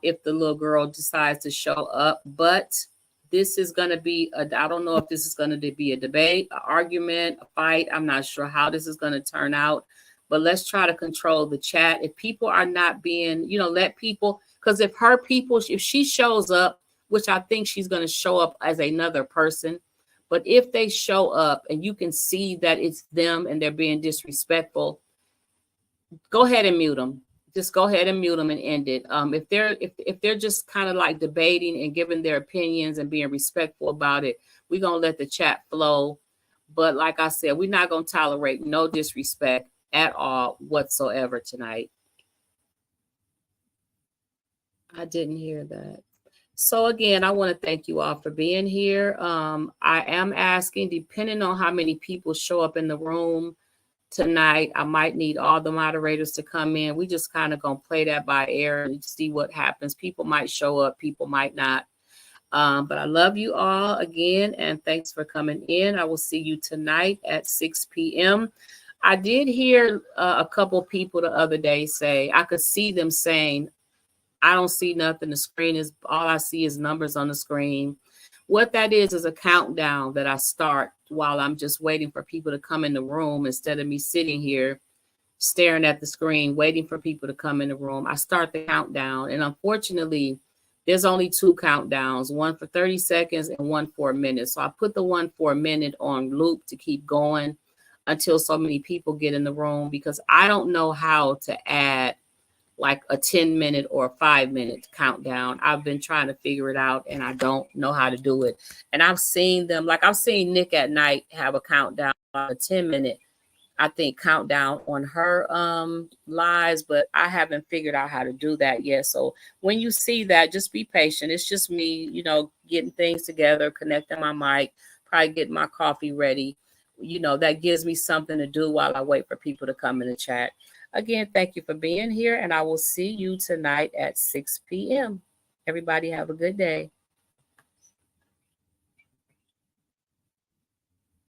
if the little girl decides to show up. But this is going to be, I don't know if this is going to be a debate, an argument, a fight. I'm not sure how this is going to turn out. But let's try to control the chat. If people are not being, let people, because if she shows up, which I think she's going to show up as another person. But if they show up and you can see that it's them and they're being disrespectful, go ahead and mute them. just go ahead and mute them and end it. If they're just kind of like debating and giving their opinions and being respectful about it, we're gonna let the chat flow. But like I said, we're not gonna tolerate no disrespect at all whatsoever tonight. I didn't hear that. So again, I want to thank you all for being here. I am asking, depending on how many people show up in the room tonight, I might need all the moderators to come in. We just kind of gonna play that by ear and see what happens. People might show up, people might not. But I love you all again, and thanks for coming in. I will see you tonight at 6 p.m. I did hear a couple people the other day say, I could see them saying, I don't see nothing. The screen is, all I see is numbers on the screen. What that is a countdown that I start while I'm just waiting for people to come in the room instead of me sitting here staring at the screen, waiting for people to come in the room. I start the countdown. And unfortunately, there's only 2 countdowns, one for 30 seconds and one for a minute. So I put the one for a minute on loop to keep going until so many people get in the room, because I don't know how to add like a 10-minute or a 5-minute countdown. I've been trying to figure it out and I don't know how to do it. And I've seen them, like I've seen Nick at Night have a countdown, a 10-minute, I think, countdown on her lives, but I haven't figured out how to do that yet. So when you see that, just be patient. It's just me, you know, getting things together, connecting my mic, probably getting my coffee ready. You know, that gives me something to do while I wait for people to come in the chat. Again, thank you for being here, and I will see you tonight at 6 p.m. Everybody have a good day.